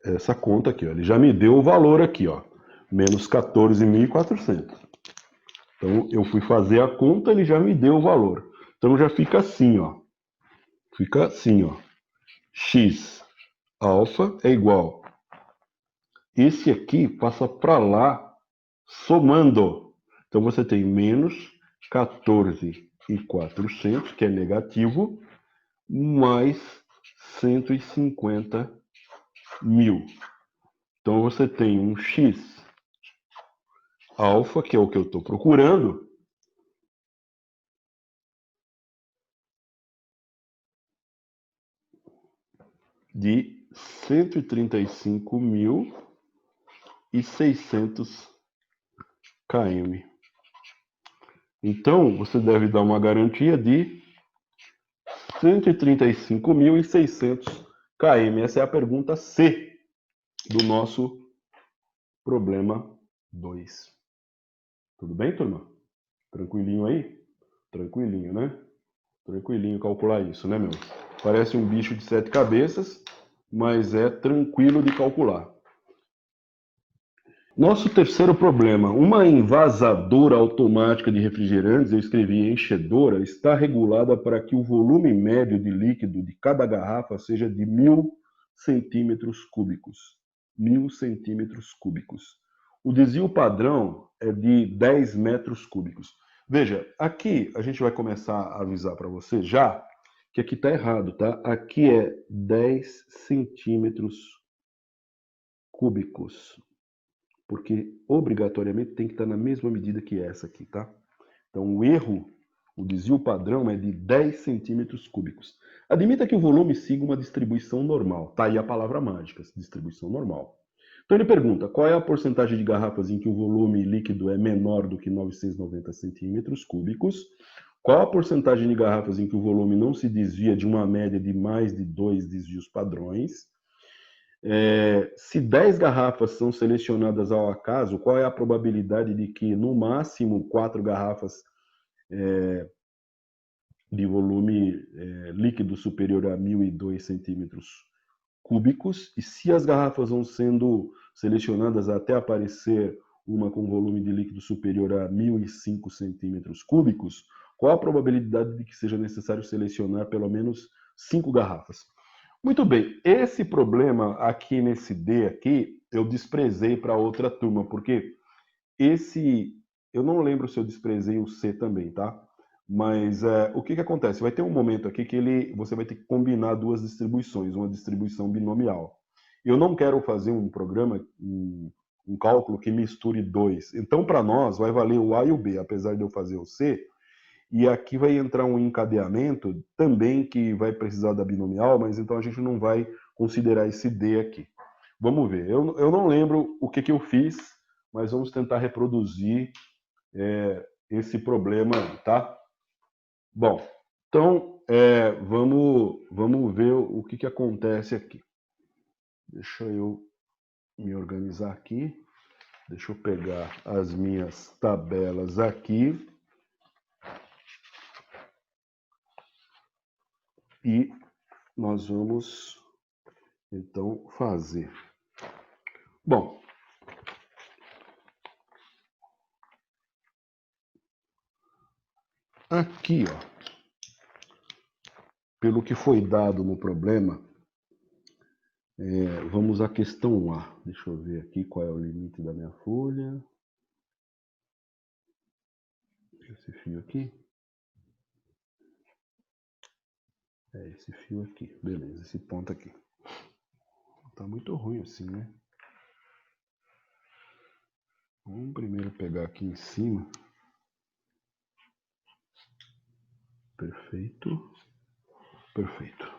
Essa conta aqui, ó. Ele já me deu o valor aqui, ó. Menos 14.400. Então, eu fui fazer a conta, ele já me deu o valor. Então, já fica assim, ó. Fica assim, ó. X alfa é igual. Esse aqui passa para lá somando. Então, você tem menos 14.400, que é negativo, mais 150 mil. Então, você tem um X alfa, que é o que eu estou procurando, de 135.600 km. Então, você deve dar uma garantia de 135.600 km. Essa é a pergunta C do nosso problema 2. Tudo bem, turma? Tranquilinho aí? Tranquilinho, né? Tranquilinho calcular isso, né, meu? Parece um bicho de 7 cabeças, mas é tranquilo de calcular. Nosso terceiro problema. Uma envasadora automática de refrigerantes, eu escrevi enchedora, está regulada para que o volume médio de líquido de cada garrafa seja de 1.000 centímetros cúbicos. 1.000 centímetros cúbicos. O desvio padrão é de 10 metros cúbicos. Veja, aqui a gente vai começar a avisar para você já que aqui está errado, tá? Aqui é 10 centímetros cúbicos, porque obrigatoriamente tem que estar na mesma medida que essa aqui, tá? Então o erro, o desvio padrão é de 10 centímetros cúbicos. Admita que o volume siga uma distribuição normal. Tá aí a palavra mágica, distribuição normal. Então ele pergunta, qual é a porcentagem de garrafas em que o volume líquido é menor do que 990 centímetros cúbicos? Qual a porcentagem de garrafas em que o volume não se desvia de uma média de mais de 2 desvios padrões? Se 10 garrafas são selecionadas ao acaso, qual é a probabilidade de que, no máximo, 4 garrafas de volume líquido superior a 1.002 centímetros cúbicos? E se as garrafas vão sendo selecionadas até aparecer uma com volume de líquido superior a 1.005 centímetros cúbicos, qual a probabilidade de que seja necessário selecionar pelo menos 5 garrafas? Muito bem, esse problema aqui nesse D aqui, eu desprezei para outra turma, porque eu não lembro se eu desprezei o C também, tá? Mas o que acontece? Vai ter um momento aqui que você vai ter que combinar duas distribuições, uma distribuição binomial. Eu não quero fazer um programa, um cálculo que misture dois. Então, para nós, vai valer o A e o B, apesar de eu fazer o C. E aqui vai entrar um encadeamento também que vai precisar da binomial, mas então a gente não vai considerar esse D aqui. Vamos ver. Eu não lembro o que eu fiz, mas vamos tentar reproduzir esse problema, tá? Bom, então vamos ver o que acontece aqui. Deixa eu me organizar aqui. Deixa eu pegar as minhas tabelas aqui. E nós vamos, então, fazer. Bom, aqui, ó, pelo que foi dado no problema, vamos à questão A. Deixa eu ver aqui qual é o limite da minha folha. Esse fio aqui. Esse fio aqui. Beleza, esse ponto aqui. Tá muito ruim assim, né? Vamos primeiro pegar aqui em cima. Perfeito. Perfeito.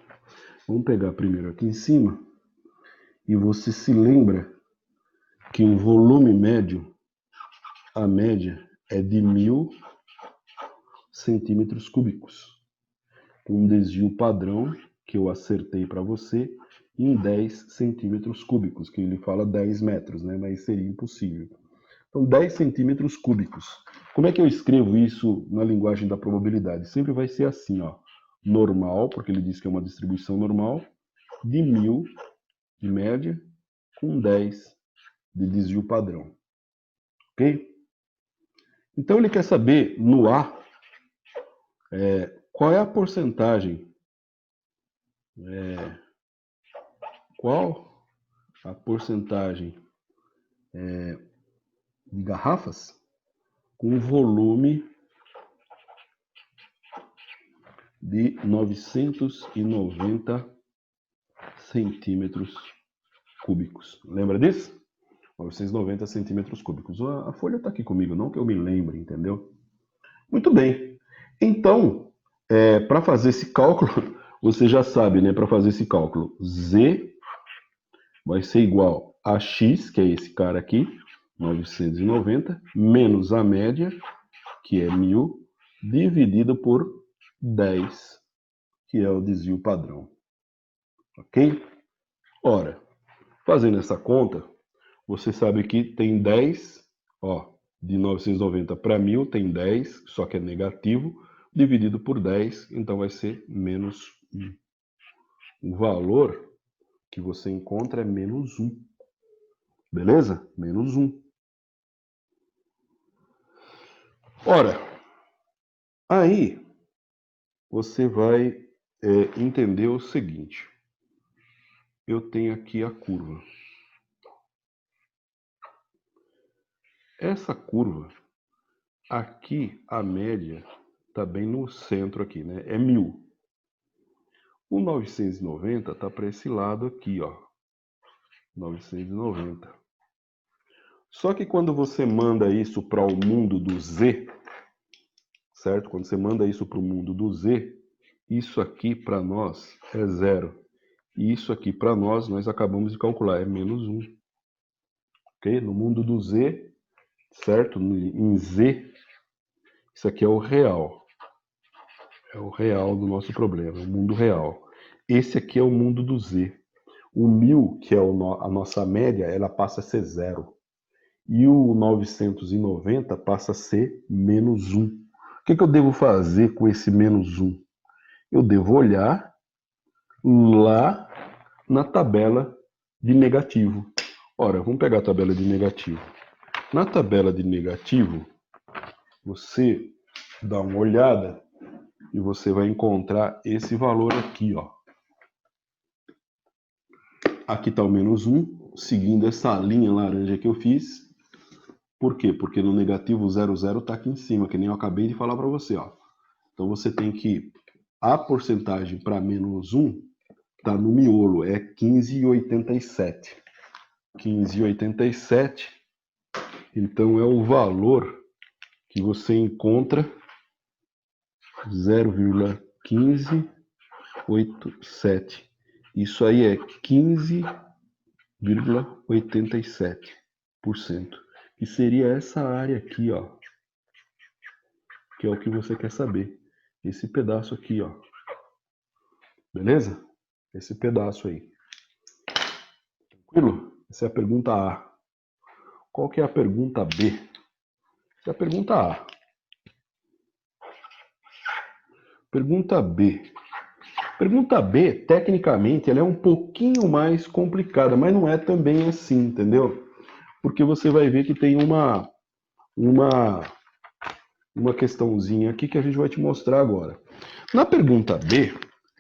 Vamos pegar primeiro aqui em cima. E você se lembra que o volume médio, a média, é de 1.000 centímetros cúbicos. Com um desvio padrão, que eu acertei para você, em 10 centímetros cúbicos, que ele fala 10 metros, né? Mas seria impossível. Então, 10 centímetros cúbicos. Como é que eu escrevo isso na linguagem da probabilidade? Sempre vai ser assim, ó. Normal, porque ele diz que é uma distribuição normal, de 1.000 de média, com 10 de desvio padrão. Ok? Então, ele quer saber, no A, qual é a porcentagem? Qual a porcentagem de garrafas com volume de 990 centímetros cúbicos. Lembra disso? 990 centímetros cúbicos. A folha está aqui comigo, não que eu me lembre, entendeu? Muito bem. Então, para fazer esse cálculo, você já sabe, né? Para fazer esse cálculo, Z vai ser igual a X, que é esse cara aqui, 990, menos a média, que é 1.000, dividido por 10, que é o desvio padrão. Ok? Ora, fazendo essa conta, você sabe que tem 10, ó, de 990 para 1.000 tem 10, só que é negativo, dividido por 10, então vai ser menos 1. O valor que você encontra é menos 1. Beleza? Menos 1. Ora, aí você vai entender o seguinte. Eu tenho aqui a curva. Essa curva, aqui a média está bem no centro aqui, né? É 1.000. O 990 está para esse lado aqui, ó. 990. Só que quando você manda isso para o mundo do Z, certo? Quando você manda isso para o mundo do Z, isso aqui para nós é 0. E isso aqui para nós acabamos de calcular, é menos 1. ok? No mundo do Z, certo? Em Z, isso aqui é o real. É o real do nosso problema, o mundo real. Esse aqui é o mundo do Z. O 1000, que é a nossa média, ela passa a ser 0. E o 990 passa a ser menos 1. O que eu devo fazer com esse menos 1? Eu devo olhar lá na tabela de negativo. Ora, vamos pegar a tabela de negativo. Na tabela de negativo, você dá uma olhada e você vai encontrar esse valor aqui, ó. Aqui está o menos 1, seguindo essa linha laranja que eu fiz. Por quê? Porque no negativo 00 está aqui em cima, que nem eu acabei de falar para você, ó. Então você tem que... A porcentagem para menos 1 está no miolo, é 15,87. 15,87. Então é o valor que você encontra 0,1587. Isso aí é 15,87%. Que seria essa área aqui, ó. Que é o que você quer saber. Esse pedaço aqui, ó. Beleza? Esse pedaço aí. Tranquilo? Essa é a pergunta A. Qual que é a pergunta B? Essa é a pergunta A. Pergunta B. Pergunta B, tecnicamente, ela é um pouquinho mais complicada, mas não é também assim, entendeu? Porque você vai ver que tem uma questãozinha aqui que a gente vai te mostrar agora. Na pergunta B,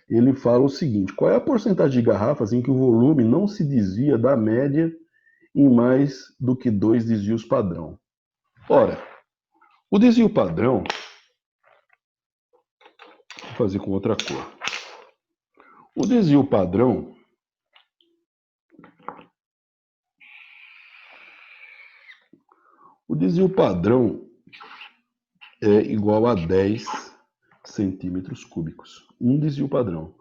ele fala o seguinte: qual é a porcentagem de garrafas em que o volume não se desvia da média em mais do que 2 desvios padrão? Ora, o desvio padrão, vou fazer com outra cor. O desvio padrão é igual a 10 centímetros cúbicos. Um desvio padrão.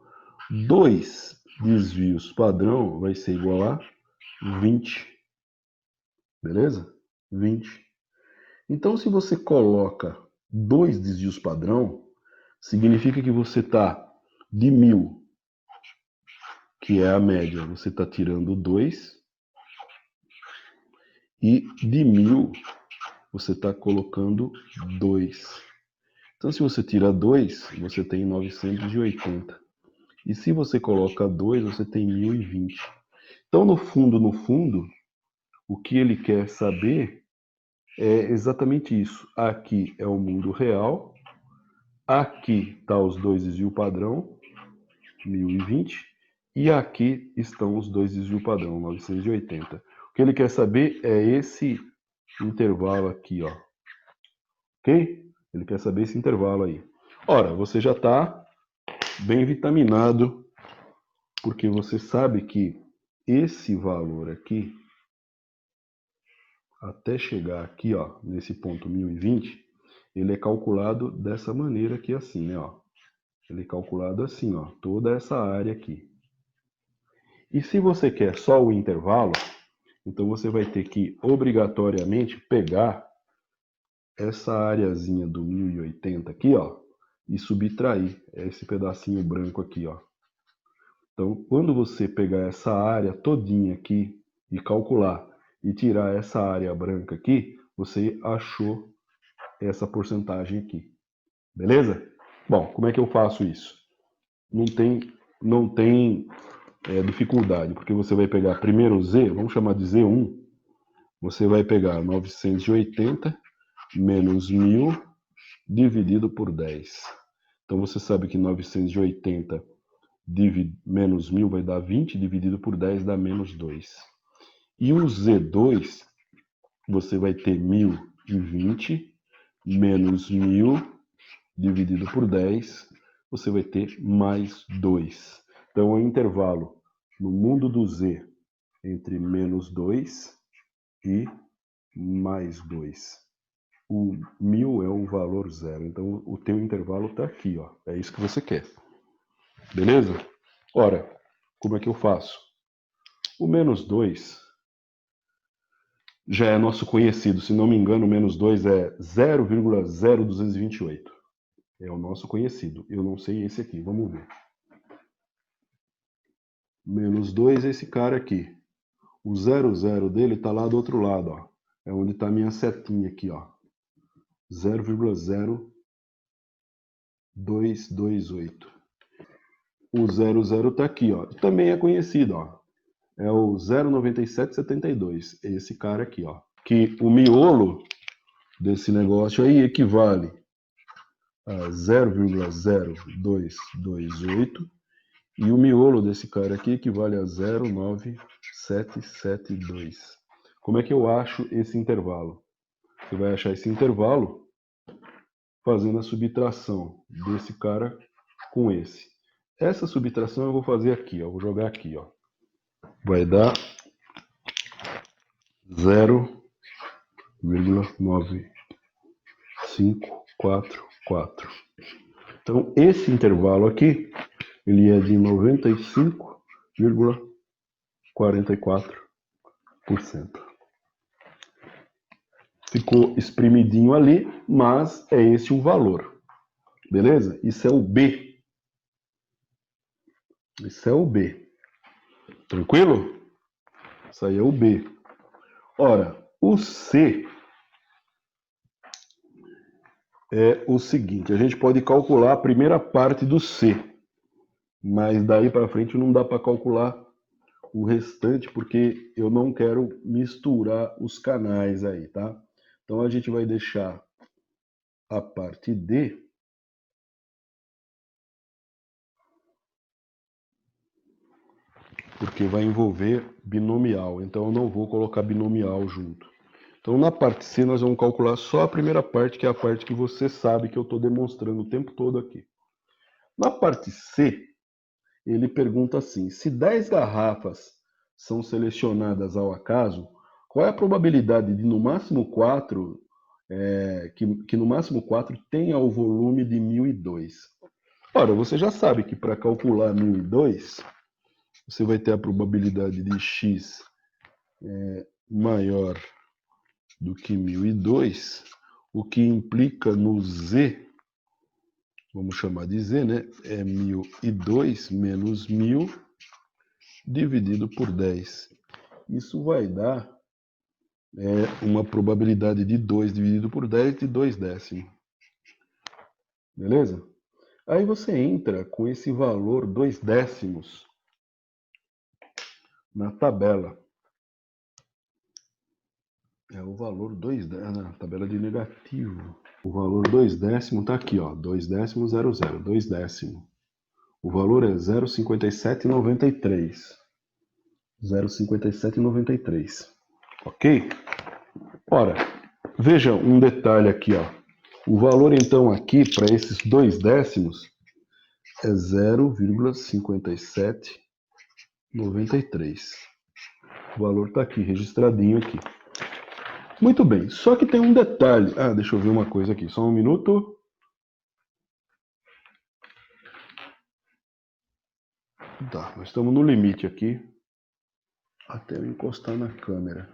2 desvios padrão vai ser igual a 20. Beleza? 20. Então, se você coloca 2 desvios padrão, significa que você está de 1000, que é a média, você está tirando 2. E de 1000, você está colocando 2. Então, se você tira 2, você tem 980. E se você coloca 2, você tem 1020. Então, no fundo, o que ele quer saber é exatamente isso. Aqui é o mundo real. Aqui está os 2 desvio padrão, 1020. E aqui estão os 2 desvio padrão, 980. O que ele quer saber é esse intervalo aqui, ó. Ok? Ele quer saber esse intervalo aí. Ora, você já está bem vitaminado, porque você sabe que esse valor aqui, até chegar aqui, ó, nesse ponto 1020, ele é calculado dessa maneira aqui, assim, né, ó. Ele é calculado assim, ó, toda essa área aqui. E se você quer só o intervalo, então você vai ter que obrigatoriamente pegar essa areazinha do 1080 aqui, ó, e subtrair esse pedacinho branco aqui, ó. Então, quando você pegar essa área todinha aqui e calcular e tirar essa área branca aqui, você achou essa porcentagem aqui. Beleza? Bom, como é que eu faço isso? Não tem dificuldade, porque você vai pegar primeiro o Z, vamos chamar de Z1, você vai pegar 980 menos 1000 dividido por 10. Então você sabe que 980 menos 1000 vai dar 20, dividido por 10 dá menos 2. E o Z2, você vai ter 1020 menos 1000 dividido por 10, você vai ter mais 2. Então, o intervalo no mundo do Z entre menos 2 e mais 2. O 1000 é um valor zero. Então, o teu intervalo está aqui, ó. É isso que você quer. Beleza? Ora, como é que eu faço? O menos 2 já é nosso conhecido. Se não me engano, menos 2 é 0,0228. É o nosso conhecido. Eu não sei esse aqui. Vamos ver. Menos 2 é esse cara aqui. O 00 dele está lá do outro lado. Ó. É onde está a minha setinha aqui. 0,0228. O 00 está aqui. Ó. Também é conhecido. Ó. É o 0,9772. Esse cara aqui. Ó. Que o miolo desse negócio aí equivale a 0,0228 e o miolo desse cara aqui equivale a 0,9772. Como é que eu acho esse intervalo? Você vai achar esse intervalo fazendo a subtração desse cara com esse. Essa subtração eu vou fazer aqui, ó, vou jogar aqui, ó. Vai dar 0,9544. Então, esse intervalo aqui, ele é de 95,44%. Ficou espremidinho ali, mas é esse o valor. Beleza? Isso é o B. Isso é o B. Tranquilo? Isso aí é o B. Ora, o C é o seguinte, a gente pode calcular a primeira parte do C, mas daí para frente não dá para calcular o restante, porque eu não quero misturar os canais aí, tá? Então a gente vai deixar a parte D porque vai envolver binomial, então eu não vou colocar binomial junto. Então na parte C nós vamos calcular só a primeira parte, que é a parte que você sabe que eu estou demonstrando o tempo todo aqui. Na parte C, ele pergunta assim, se 10 garrafas são selecionadas ao acaso, qual é a probabilidade de no máximo 4, que no máximo 4 tenha o volume de 1002? Ora, você já sabe que para calcular 1002, você vai ter a probabilidade de x maior do que 1002, o que implica no z, vamos chamar de z, né? É 1002 menos 1000 dividido por 10. Isso vai dar uma probabilidade de 2 dividido por 10 de 2 décimos. Beleza? Aí você entra com esse valor 2 décimos na tabela. É o valor 2 décimos, na tabela de negativo. O valor 2 décimos está aqui, ó, 2 décimos 00, 2 décimos. O valor é 0,5793. 0,5793. Ok? Ora, veja um detalhe aqui, ó. O valor então aqui para esses 2 décimos é 0,5793. O valor está aqui, registradinho aqui. Muito bem, só que tem um detalhe. Deixa eu ver uma coisa aqui, só um minuto. Tá, nós estamos no limite aqui. Até eu encostar na câmera.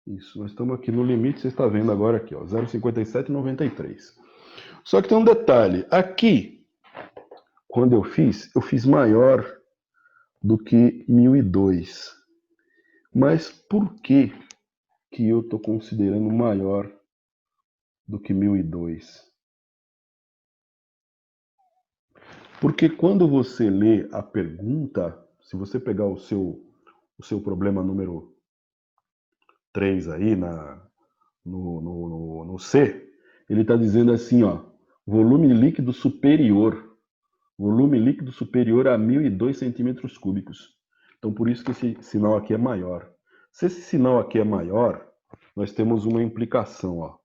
Isso, nós estamos aqui no limite, você está vendo agora aqui, ó, 0,5793. Só que tem um detalhe. Aqui, quando eu fiz maior do que 1002. Mas por que eu estou considerando maior do que 1002? Porque quando você lê a pergunta, se você pegar o seu problema número 3 aí no C, ele está dizendo assim, ó, volume líquido superior a 1002 centímetros cúbicos. Então, por isso que esse sinal aqui é maior. Se esse sinal aqui é maior, nós temos uma implicação, ó.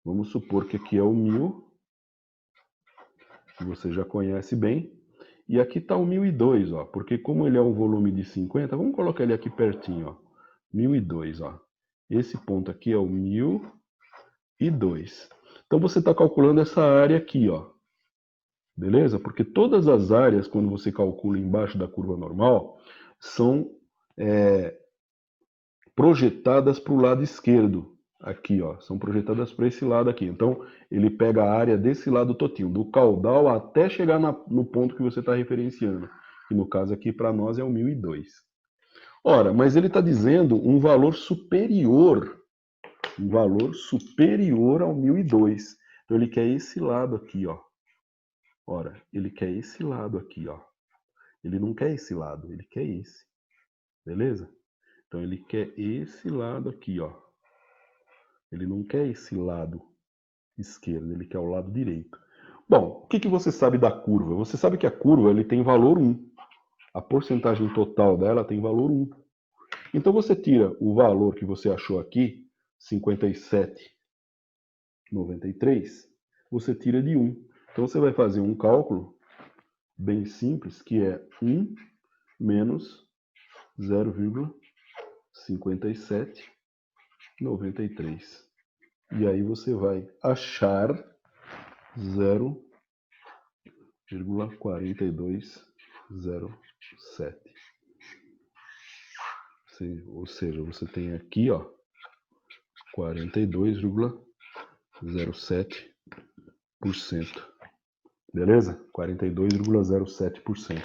Vamos supor que aqui é o 1000, que você já conhece bem, e aqui está o 1002, ó, porque como ele é um volume de 50, vamos colocar ele aqui pertinho, ó, 1002, ó. Esse ponto aqui é o 1002. Então você está calculando essa área aqui, ó. Beleza? Porque todas as áreas, quando você calcula embaixo da curva normal, são projetadas para o lado esquerdo. Aqui, ó, são projetadas para esse lado aqui. Então, ele pega a área desse lado totinho, do caudal até chegar no ponto que você está referenciando. Que no caso aqui, para nós, é o 1002. Ora, mas ele está dizendo um valor superior ao 1002. Então, ele quer esse lado aqui, ó. Ora, ele quer esse lado aqui, ó. Ele não quer esse lado, ele quer esse. Beleza? Então, ele quer esse lado aqui, ó. Ele não quer esse lado esquerdo, ele quer o lado direito. Bom, o que você sabe da curva? Você sabe que a curva ele tem valor 1. A porcentagem total dela tem valor 1. Então você tira o valor que você achou aqui, 57,93, você tira de 1. Então você vai fazer um cálculo bem simples, que é 1 menos 0,5793. E aí você vai achar 0,4207. Ou seja, você tem aqui, ó, 42,07%. Beleza? 42,07%.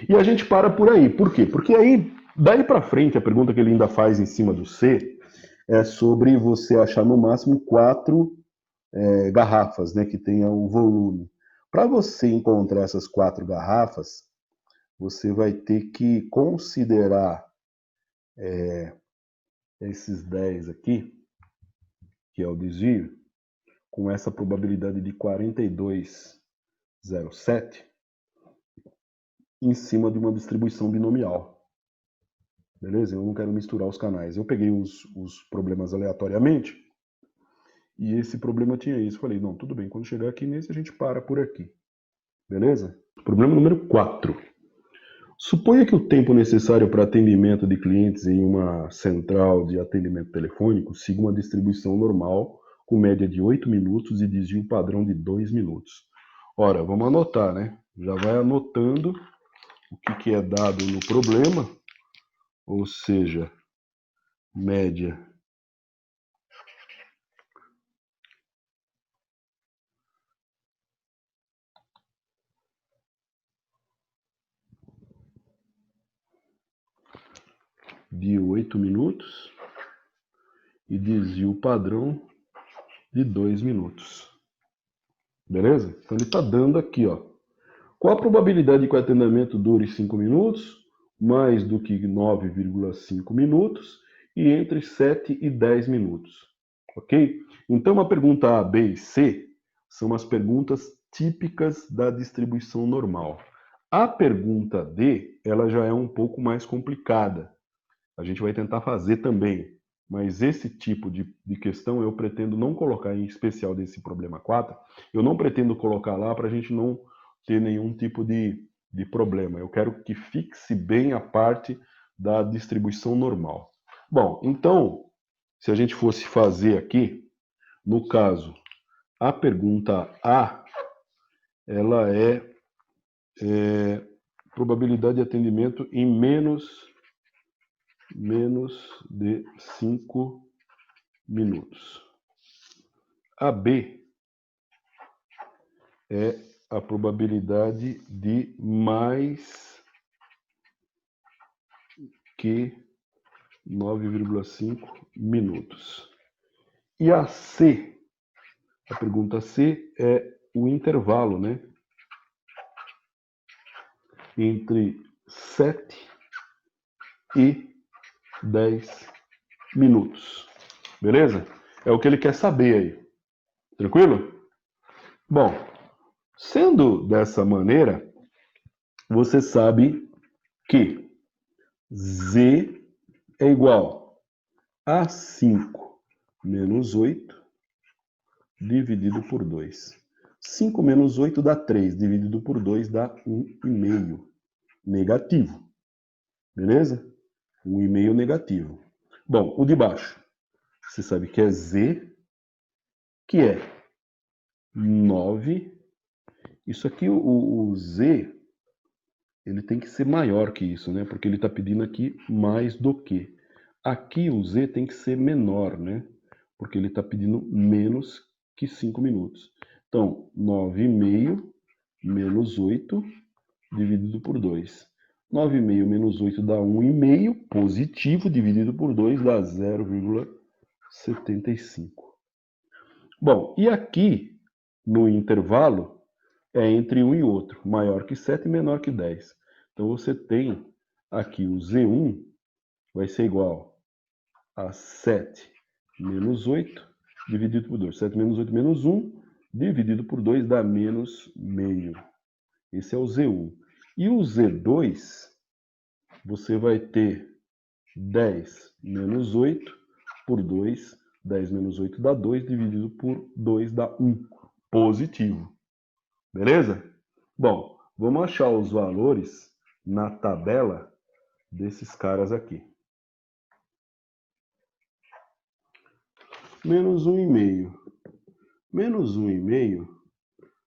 E a gente para por aí. Por quê? Porque aí, daí para frente, a pergunta que ele ainda faz em cima do C é sobre você achar no máximo 4 garrafas, né, que tenham o volume. Para você encontrar essas 4 garrafas, você vai ter que considerar esses 10 aqui, que é o desvio, com essa probabilidade de 42,07 em cima de uma distribuição binomial. Beleza? Eu não quero misturar os canais. Eu peguei os problemas aleatoriamente e esse problema tinha isso. Falei, não, tudo bem, quando chegar aqui nesse a gente para por aqui. Beleza? Problema número 4. Suponha que o tempo necessário para atendimento de clientes em uma central de atendimento telefônico siga uma distribuição normal, com média de 8 minutos e desvio padrão de 2 minutos. Ora, vamos anotar, né? Já vai anotando o que é dado no problema, ou seja, média de 8 minutos e desvio padrão de 2 minutos. Beleza? Então ele está dando aqui, ó. Qual a probabilidade de que o atendimento dure 5 minutos, mais do que 9,5 minutos e entre 7 e 10 minutos? Ok? Então a pergunta A, B e C são as perguntas típicas da distribuição normal. A pergunta D, ela já é um pouco mais complicada. A gente vai tentar fazer também, mas esse tipo de questão eu pretendo não colocar, em especial desse problema 4, eu não pretendo colocar lá para a gente não ter nenhum tipo de problema. Eu quero que fixe bem a parte da distribuição normal. Bom, então, se a gente fosse fazer aqui, no caso, a pergunta A, ela é probabilidade de atendimento em menos de 5 minutos. A B é a probabilidade de mais que 9,5 minutos. E a C, a pergunta C é o intervalo, né? Entre 7 e 10 minutos. Beleza? É o que ele quer saber aí. Tranquilo? Bom, sendo dessa maneira, você sabe que Z é igual a 5 menos 8 dividido por 2. 5 menos 8 dá 3, dividido por 2 dá 1,5 negativo. Beleza? 1,5 negativo. Bom, o de baixo, você sabe que é Z, que é 9. Isso aqui, o Z, ele tem que ser maior que isso, né? Porque ele está pedindo aqui mais do que. Aqui o Z tem que ser menor, né? Porque ele está pedindo menos que 5 minutos. Então, 9,5 menos 8 dividido por 2. 9,5 menos 8 dá 1,5, positivo, dividido por 2 dá 0,75. Bom, e aqui, no intervalo, é entre um e outro, maior que 7 e menor que 10. Então, você tem aqui o Z1 vai ser igual a 7 menos 8 dividido por 2. 7 menos 8 menos 1 dividido por 2 dá menos meio. Esse é o Z1. E o Z2, você vai ter 10 menos 8 por 2. 10 menos 8 dá 2, dividido por 2 dá 1. Positivo. Beleza? Bom, vamos achar os valores na tabela desses caras aqui. Menos 1,5. Menos 1,5,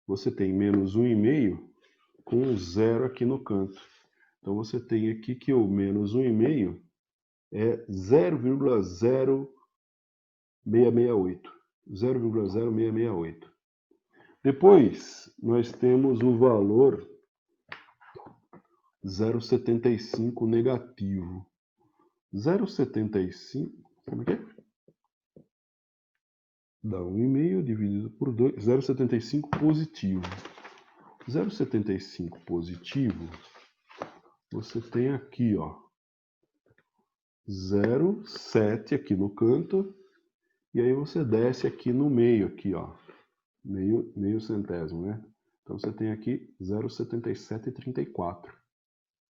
você tem menos 1,5 com um zero aqui no canto. Então, você tem aqui que o menos 1,5 é 0,0668. 0,0668. Depois, nós temos o valor 0,75 negativo. 0,75, como é que é? Dá 1,5 dividido por 2, 0,75 positivo. 0,75 positivo, você tem aqui, ó, 0,7 aqui no canto, e aí você desce aqui no meio, aqui, ó, meio centésimo, né? Então você tem aqui 0,7734.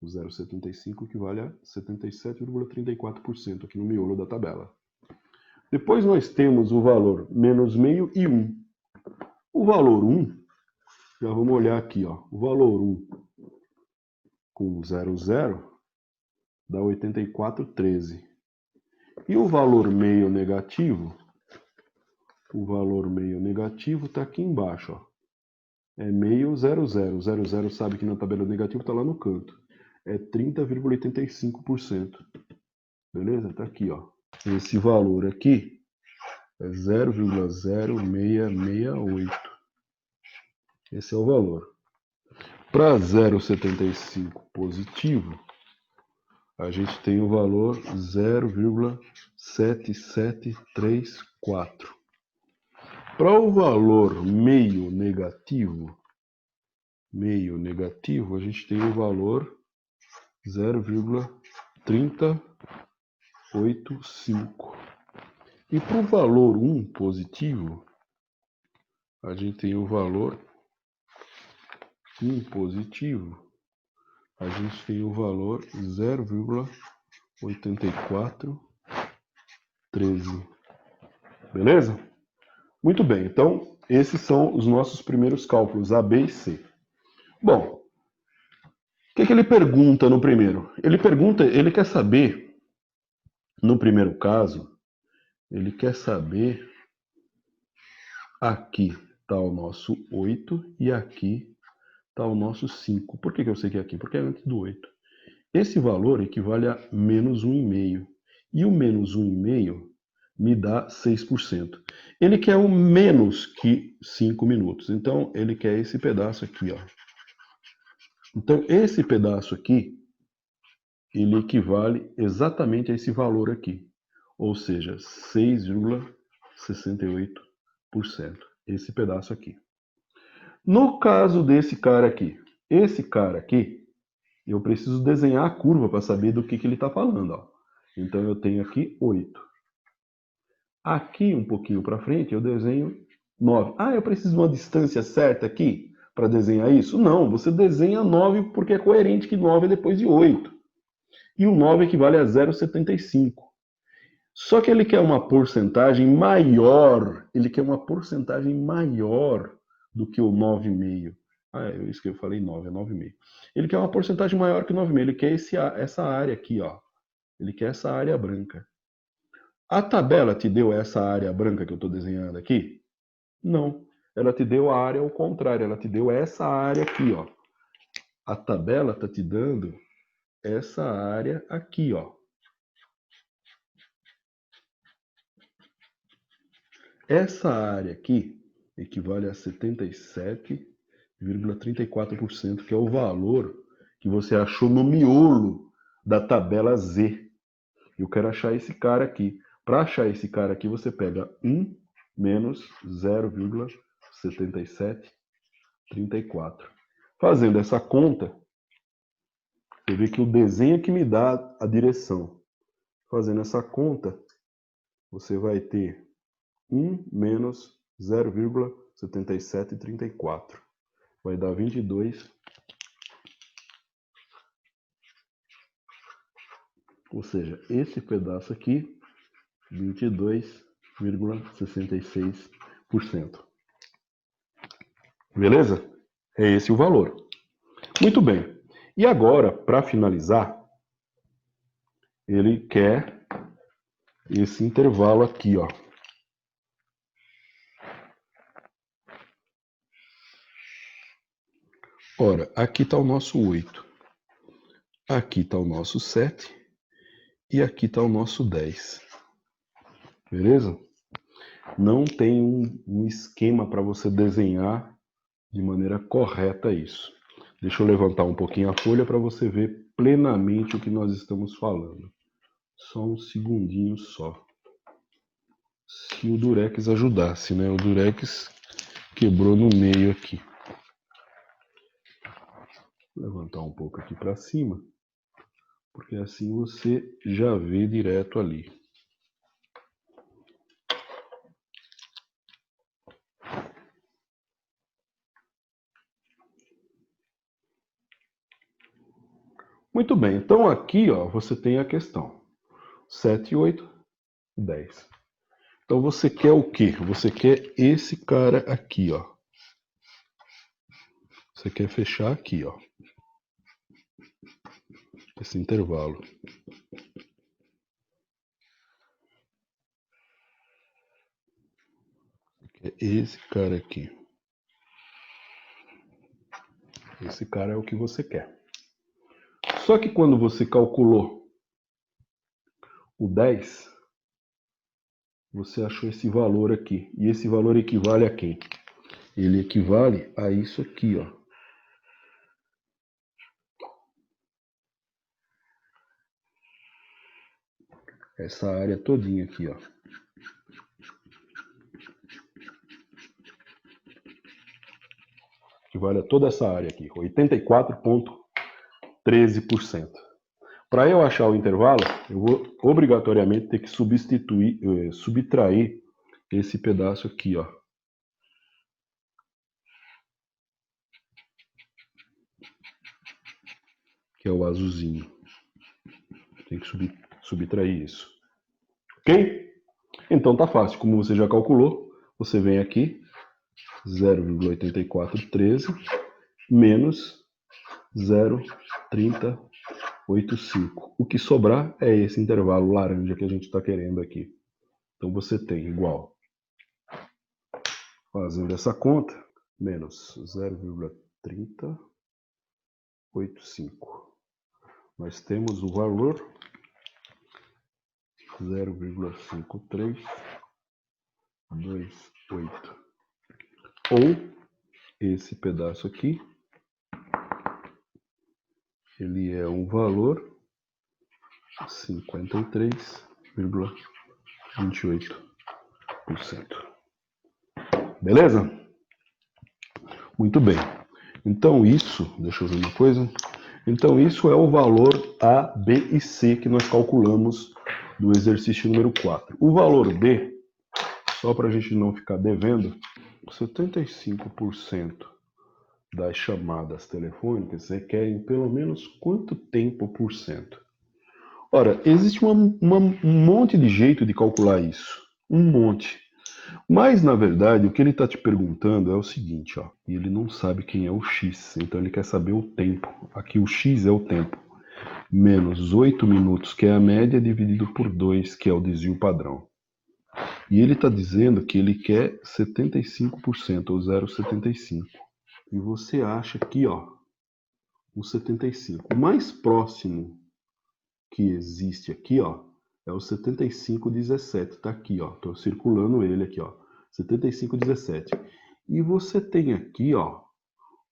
O 0,75 equivale a 77,34% aqui no miolo da tabela. Depois nós temos o valor menos meio e 1. O valor 1, já vamos olhar aqui, ó. O valor 1 com 0,0 dá 84,13. E o valor meio negativo está aqui embaixo, ó. É meio 00. 00 sabe que na tabela negativo está lá no canto. É 30,85%. Beleza? Está aqui, ó. Esse valor aqui é 0,0668. Esse é o valor. Para 0,75 positivo, a gente tem o valor 0,7734. Para o valor meio negativo, a gente tem o valor 0,385. E para o valor 1 positivo, a gente tem o valor 1 positivo, a gente tem o valor 0,8413. Beleza? Muito bem, então esses são os nossos primeiros cálculos, A, B e C. Bom, o que ele pergunta no primeiro? Ele quer saber, no primeiro caso, ele quer saber, aqui está o nosso 8 e aqui está o nosso 5. Por que eu sei que é aqui? Porque é antes do 8. Esse valor equivale a menos 1,5. E o menos 1,5 me dá 6%. Ele quer o menos que 5 minutos. Então, ele quer esse pedaço aqui, ó. Então, esse pedaço aqui, ele equivale exatamente a esse valor aqui. Ou seja, 6,68%. Esse pedaço aqui. No caso desse cara aqui, esse cara aqui, eu preciso desenhar a curva para saber do que ele está falando, ó. Então, eu tenho aqui 8. Aqui, um pouquinho para frente, eu desenho 9. Ah, eu preciso de uma distância certa aqui para desenhar isso? Não, você desenha 9 porque é coerente que 9 é depois de 8. E o 9 equivale a 0,75. Só que ele quer uma porcentagem maior. Ele quer uma porcentagem maior do que o 9,5. Ah, isso que eu falei 9, é 9,5. Ele quer uma porcentagem maior que 9,5. Ele quer essa área aqui, ó. Ele quer essa área branca. A tabela te deu essa área branca que eu estou desenhando aqui? Não. Ela te deu a área ao contrário. Ela te deu essa área aqui, ó. A tabela está te dando essa área aqui, ó. Essa área aqui equivale a 77,34%, que é o valor que você achou no miolo da tabela Z. Eu quero achar esse cara aqui. Para achar esse cara aqui, você pega 1 menos 0,7734. Fazendo essa conta, você vê que o desenho que me dá a direção. Fazendo essa conta, você vai ter 1 menos 0,7734. Vai dar 22. Ou seja, esse pedaço aqui, 22,66%. Beleza? É esse o valor. Muito bem. E agora, para finalizar, ele quer esse intervalo aqui, ó. Ora, aqui está o nosso 8. Aqui está o nosso 7. E aqui está o nosso 10. Beleza? Não tem um esquema para você desenhar de maneira correta isso. Deixa eu levantar um pouquinho a folha para você ver plenamente o que nós estamos falando. Só um segundinho só. Se o Durex ajudasse, né? O Durex quebrou no meio aqui. Vou levantar um pouco aqui para cima, porque assim você já vê direto ali. Muito bem, então aqui ó, você tem a questão 7, 8, 10. Então você quer o quê? Você quer esse cara aqui, ó. Você quer fechar aqui, ó. Esse intervalo. É esse cara aqui. Esse cara é o que você quer. Só que quando você calculou o 10, você achou esse valor aqui. E esse valor equivale a quem? Ele equivale a isso aqui, ó. Essa área todinha aqui, ó. Equivale a toda essa área aqui, 84,13%. Para eu achar o intervalo, eu vou obrigatoriamente ter que subtrair esse pedaço aqui, ó. Que é o azulzinho. Tem que subtrair isso. Ok? Então tá fácil. Como você já calculou, você vem aqui, 0,8413 menos 0,3085. O que sobrar é esse intervalo laranja que a gente está querendo aqui. Então você tem igual, fazendo essa conta, menos 0,3085. Nós temos o valor 0,5328. Ou esse pedaço aqui, ele é um valor 53,28%. Beleza? Muito bem. Então isso, deixa eu ver uma coisa. Então isso é o valor A, B e C que nós calculamos do exercício número 4. O valor D, só para a gente não ficar devendo, 75% das chamadas telefônicas requerem pelo menos quanto tempo por cento? Ora, existe um monte de jeito de calcular isso. Um monte. Mas, na verdade, o que ele está te perguntando é o seguinte, ó. E ele não sabe quem é o X, então ele quer saber o tempo. Aqui o X é o tempo. Menos 8 minutos, que é a média, dividido por 2, que é o desvio padrão. E ele está dizendo que ele quer 75%, ou 0,75. E você acha aqui, ó, o 75. O mais próximo que existe aqui, ó, é o 7517. Tá aqui, ó. Tô circulando ele aqui, ó. 7517. E você tem aqui, ó,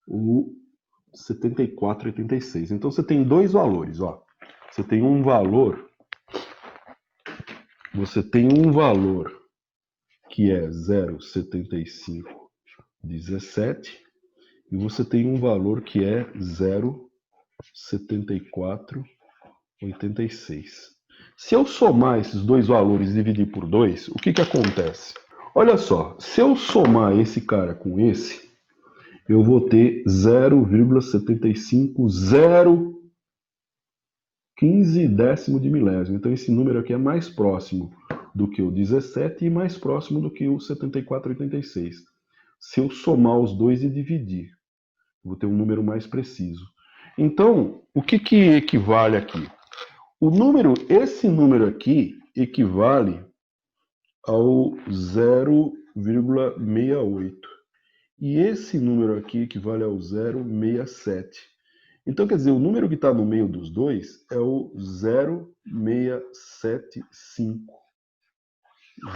o 7486. Então você tem dois valores, ó. Você tem um valor que é 0,7517 e você tem um valor que é 0,7486. Se eu somar esses dois valores e dividir por 2, o que acontece? Olha só, se eu somar esse cara com esse, eu vou ter 0,75015 décimo de milésimo. Então esse número aqui é mais próximo do que o 17 e mais próximo do que o 7486. Se eu somar os dois e dividir, vou ter um número mais preciso. Então, o que equivale aqui? Esse número aqui equivale ao 0,68. E esse número aqui equivale ao 0,67. Então, quer dizer, o número que está no meio dos dois é o 0,675.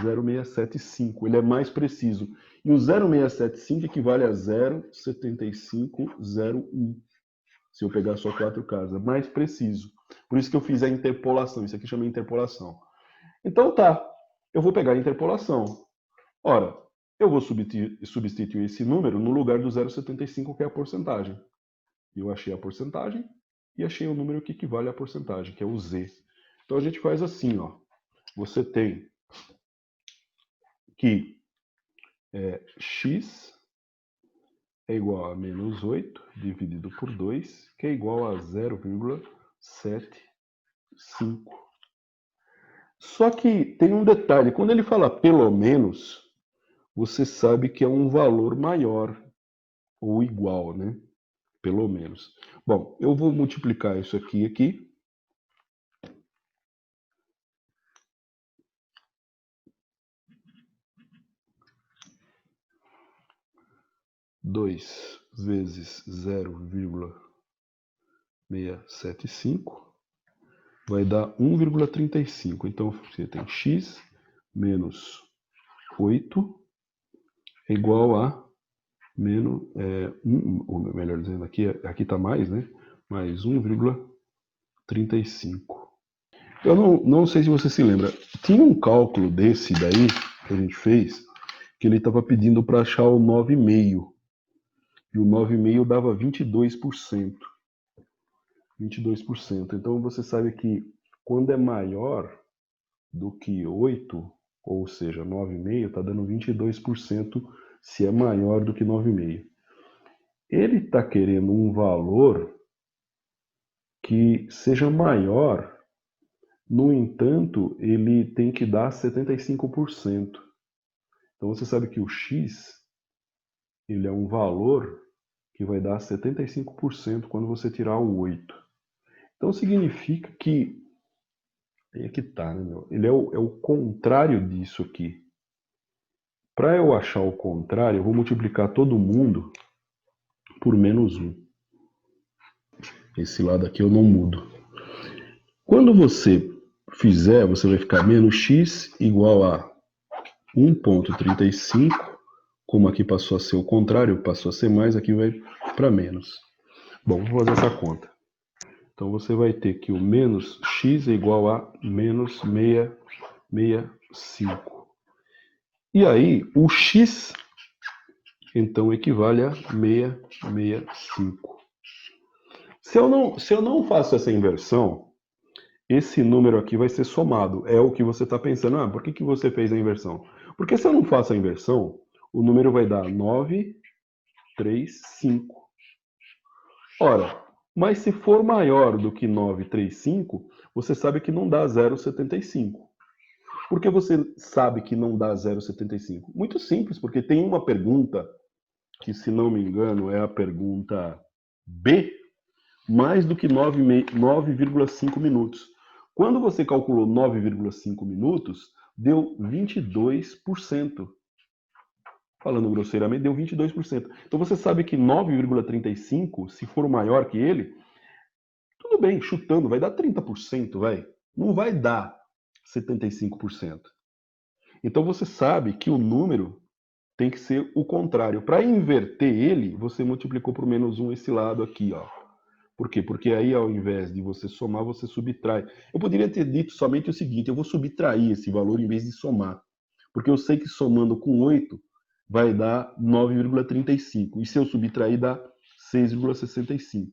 0,675, ele é mais preciso. E o 0,675 equivale a 0,7501. Se eu pegar só 4 casas, mais preciso. Por isso que eu fiz a interpolação. Isso aqui chama interpolação. Então tá, eu vou pegar a interpolação. Ora, eu vou substituir esse número no lugar do 0,75, que é a porcentagem. Eu achei a porcentagem e achei o número que equivale à porcentagem, que é o Z. Então a gente faz assim, ó. Você tem que x é igual a menos 8 dividido por 2, que é igual a 0,75. Só que tem um detalhe, quando ele fala pelo menos, você sabe que é um valor maior ou igual, né? Pelo menos. Bom, eu vou multiplicar isso aqui. 2 vezes 0,675 vai dar 1,35. Então, você tem x menos 8 é igual a menos, ou melhor dizendo, aqui está mais, né? Mais 1,35. Eu não sei se você se lembra, tinha um cálculo desse daí que a gente fez, que ele estava pedindo para achar o 9,5. E o 9,5 dava 22%. 22%. Então você sabe que quando é maior do que 8, ou seja, 9,5, está dando 22% se é maior do que 9,5. Ele está querendo um valor que seja maior, no entanto, ele tem que dar 75%. Então você sabe que o x ele é um valor que vai dar 75% quando você tirar o 8. Então significa que aí é que tá, né, meu? Ele é o contrário disso aqui. Para eu achar o contrário, eu vou multiplicar todo mundo por menos 1. Esse lado aqui eu não mudo. Quando você fizer, você vai ficar menos x igual a 1,35. Como aqui passou a ser o contrário, passou a ser mais, aqui vai para menos. Bom, vou fazer essa conta. Então você vai ter que o menos x é igual a menos 665. E aí, o x, então, equivale a 665. Se eu não faço essa inversão, esse número aqui vai ser somado. É o que você está pensando. Ah, por que você fez a inversão? Porque se eu não faço a inversão, o número vai dar 935. Ora, mas se for maior do que 935, você sabe que não dá 0,75. Por que você sabe que não dá 0,75? Muito simples, porque tem uma pergunta, que se não me engano é a pergunta B, mais do que 9,5 minutos. Quando você calculou 9,5 minutos, deu 22%. Falando grosseiramente, deu 22%. Então você sabe que 9,35, se for maior que ele, tudo bem, chutando, vai dar 30%, vai. Não vai dar 75%. Então você sabe que o número tem que ser o contrário. Para inverter ele, você multiplicou por menos 1 esse lado aqui, ó. Por quê? Porque aí, ao invés de você somar, você subtrai. Eu poderia ter dito somente o seguinte, eu vou subtrair esse valor em vez de somar. Porque eu sei que somando com 8 vai dar 9,35. E se eu subtrair, dá 6,65.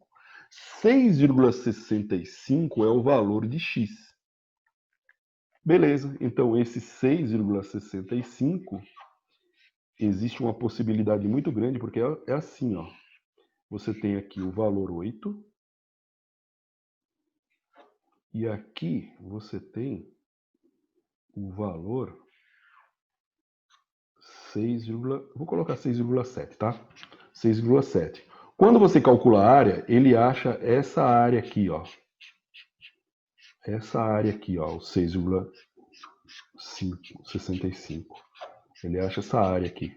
6,65 é o valor de x. Beleza, então esse 6,65 existe uma possibilidade muito grande, porque é assim, ó. Você tem aqui o valor 8, e aqui você tem o valor 6, vou colocar 6,7, tá? 6,7. Quando você calcula a área, ele acha essa área aqui, ó. Essa área aqui, ó, o 6,65. Ele acha essa área aqui.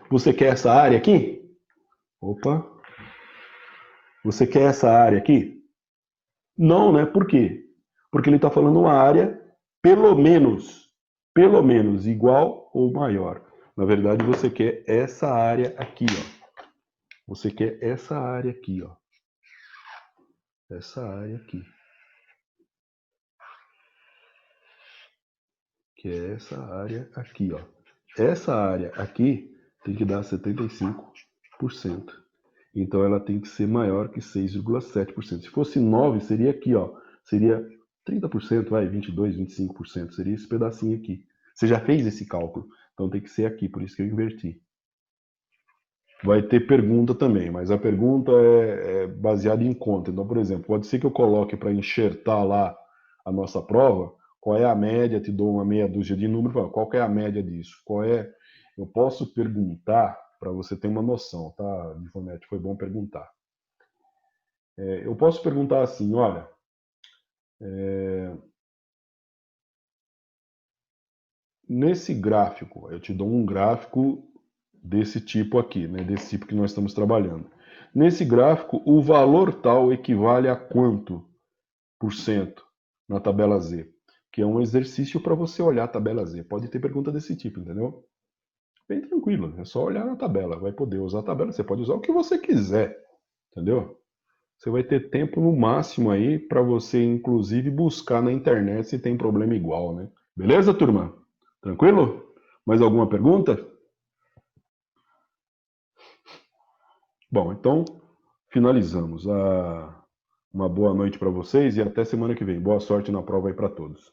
Você quer essa área aqui? Opa. Você quer essa área aqui? Não, né? Por quê? Porque ele está falando uma área pelo menos igual ou maior. Na verdade, você quer essa área aqui, ó. Você quer essa área aqui, ó. Essa área aqui. Que é essa área aqui, ó. Essa área aqui tem que dar 75%. Então ela tem que ser maior que 6,7%. Se fosse 9, seria aqui, ó. Seria 30%, vai, 22, 25%. Seria esse pedacinho aqui. Você já fez esse cálculo. Então tem que ser aqui, por isso que eu inverti. Vai ter pergunta também, mas a pergunta é baseada em conta. Então, por exemplo, pode ser que eu coloque para enxertar lá a nossa prova, qual é a média, te dou uma meia dúzia de números, qual que é a média disso? Qual é? Eu posso perguntar para você ter uma noção, tá, Difonete? Foi bom perguntar. Eu posso perguntar assim, olha, nesse gráfico, eu te dou um gráfico desse tipo aqui, né, desse tipo que nós estamos trabalhando. Nesse gráfico, o valor tal equivale a quanto por cento na tabela Z? Que é um exercício para você olhar a tabela Z. Pode ter pergunta desse tipo, entendeu? Bem tranquilo, é só olhar na tabela. Vai poder usar a tabela, você pode usar o que você quiser, entendeu? Você vai ter tempo no máximo aí para você, inclusive, buscar na internet se tem problema igual, né? Beleza, turma? Tranquilo? Mais alguma pergunta? Bom, então finalizamos. Uma boa noite para vocês e até semana que vem. Boa sorte na prova aí para todos.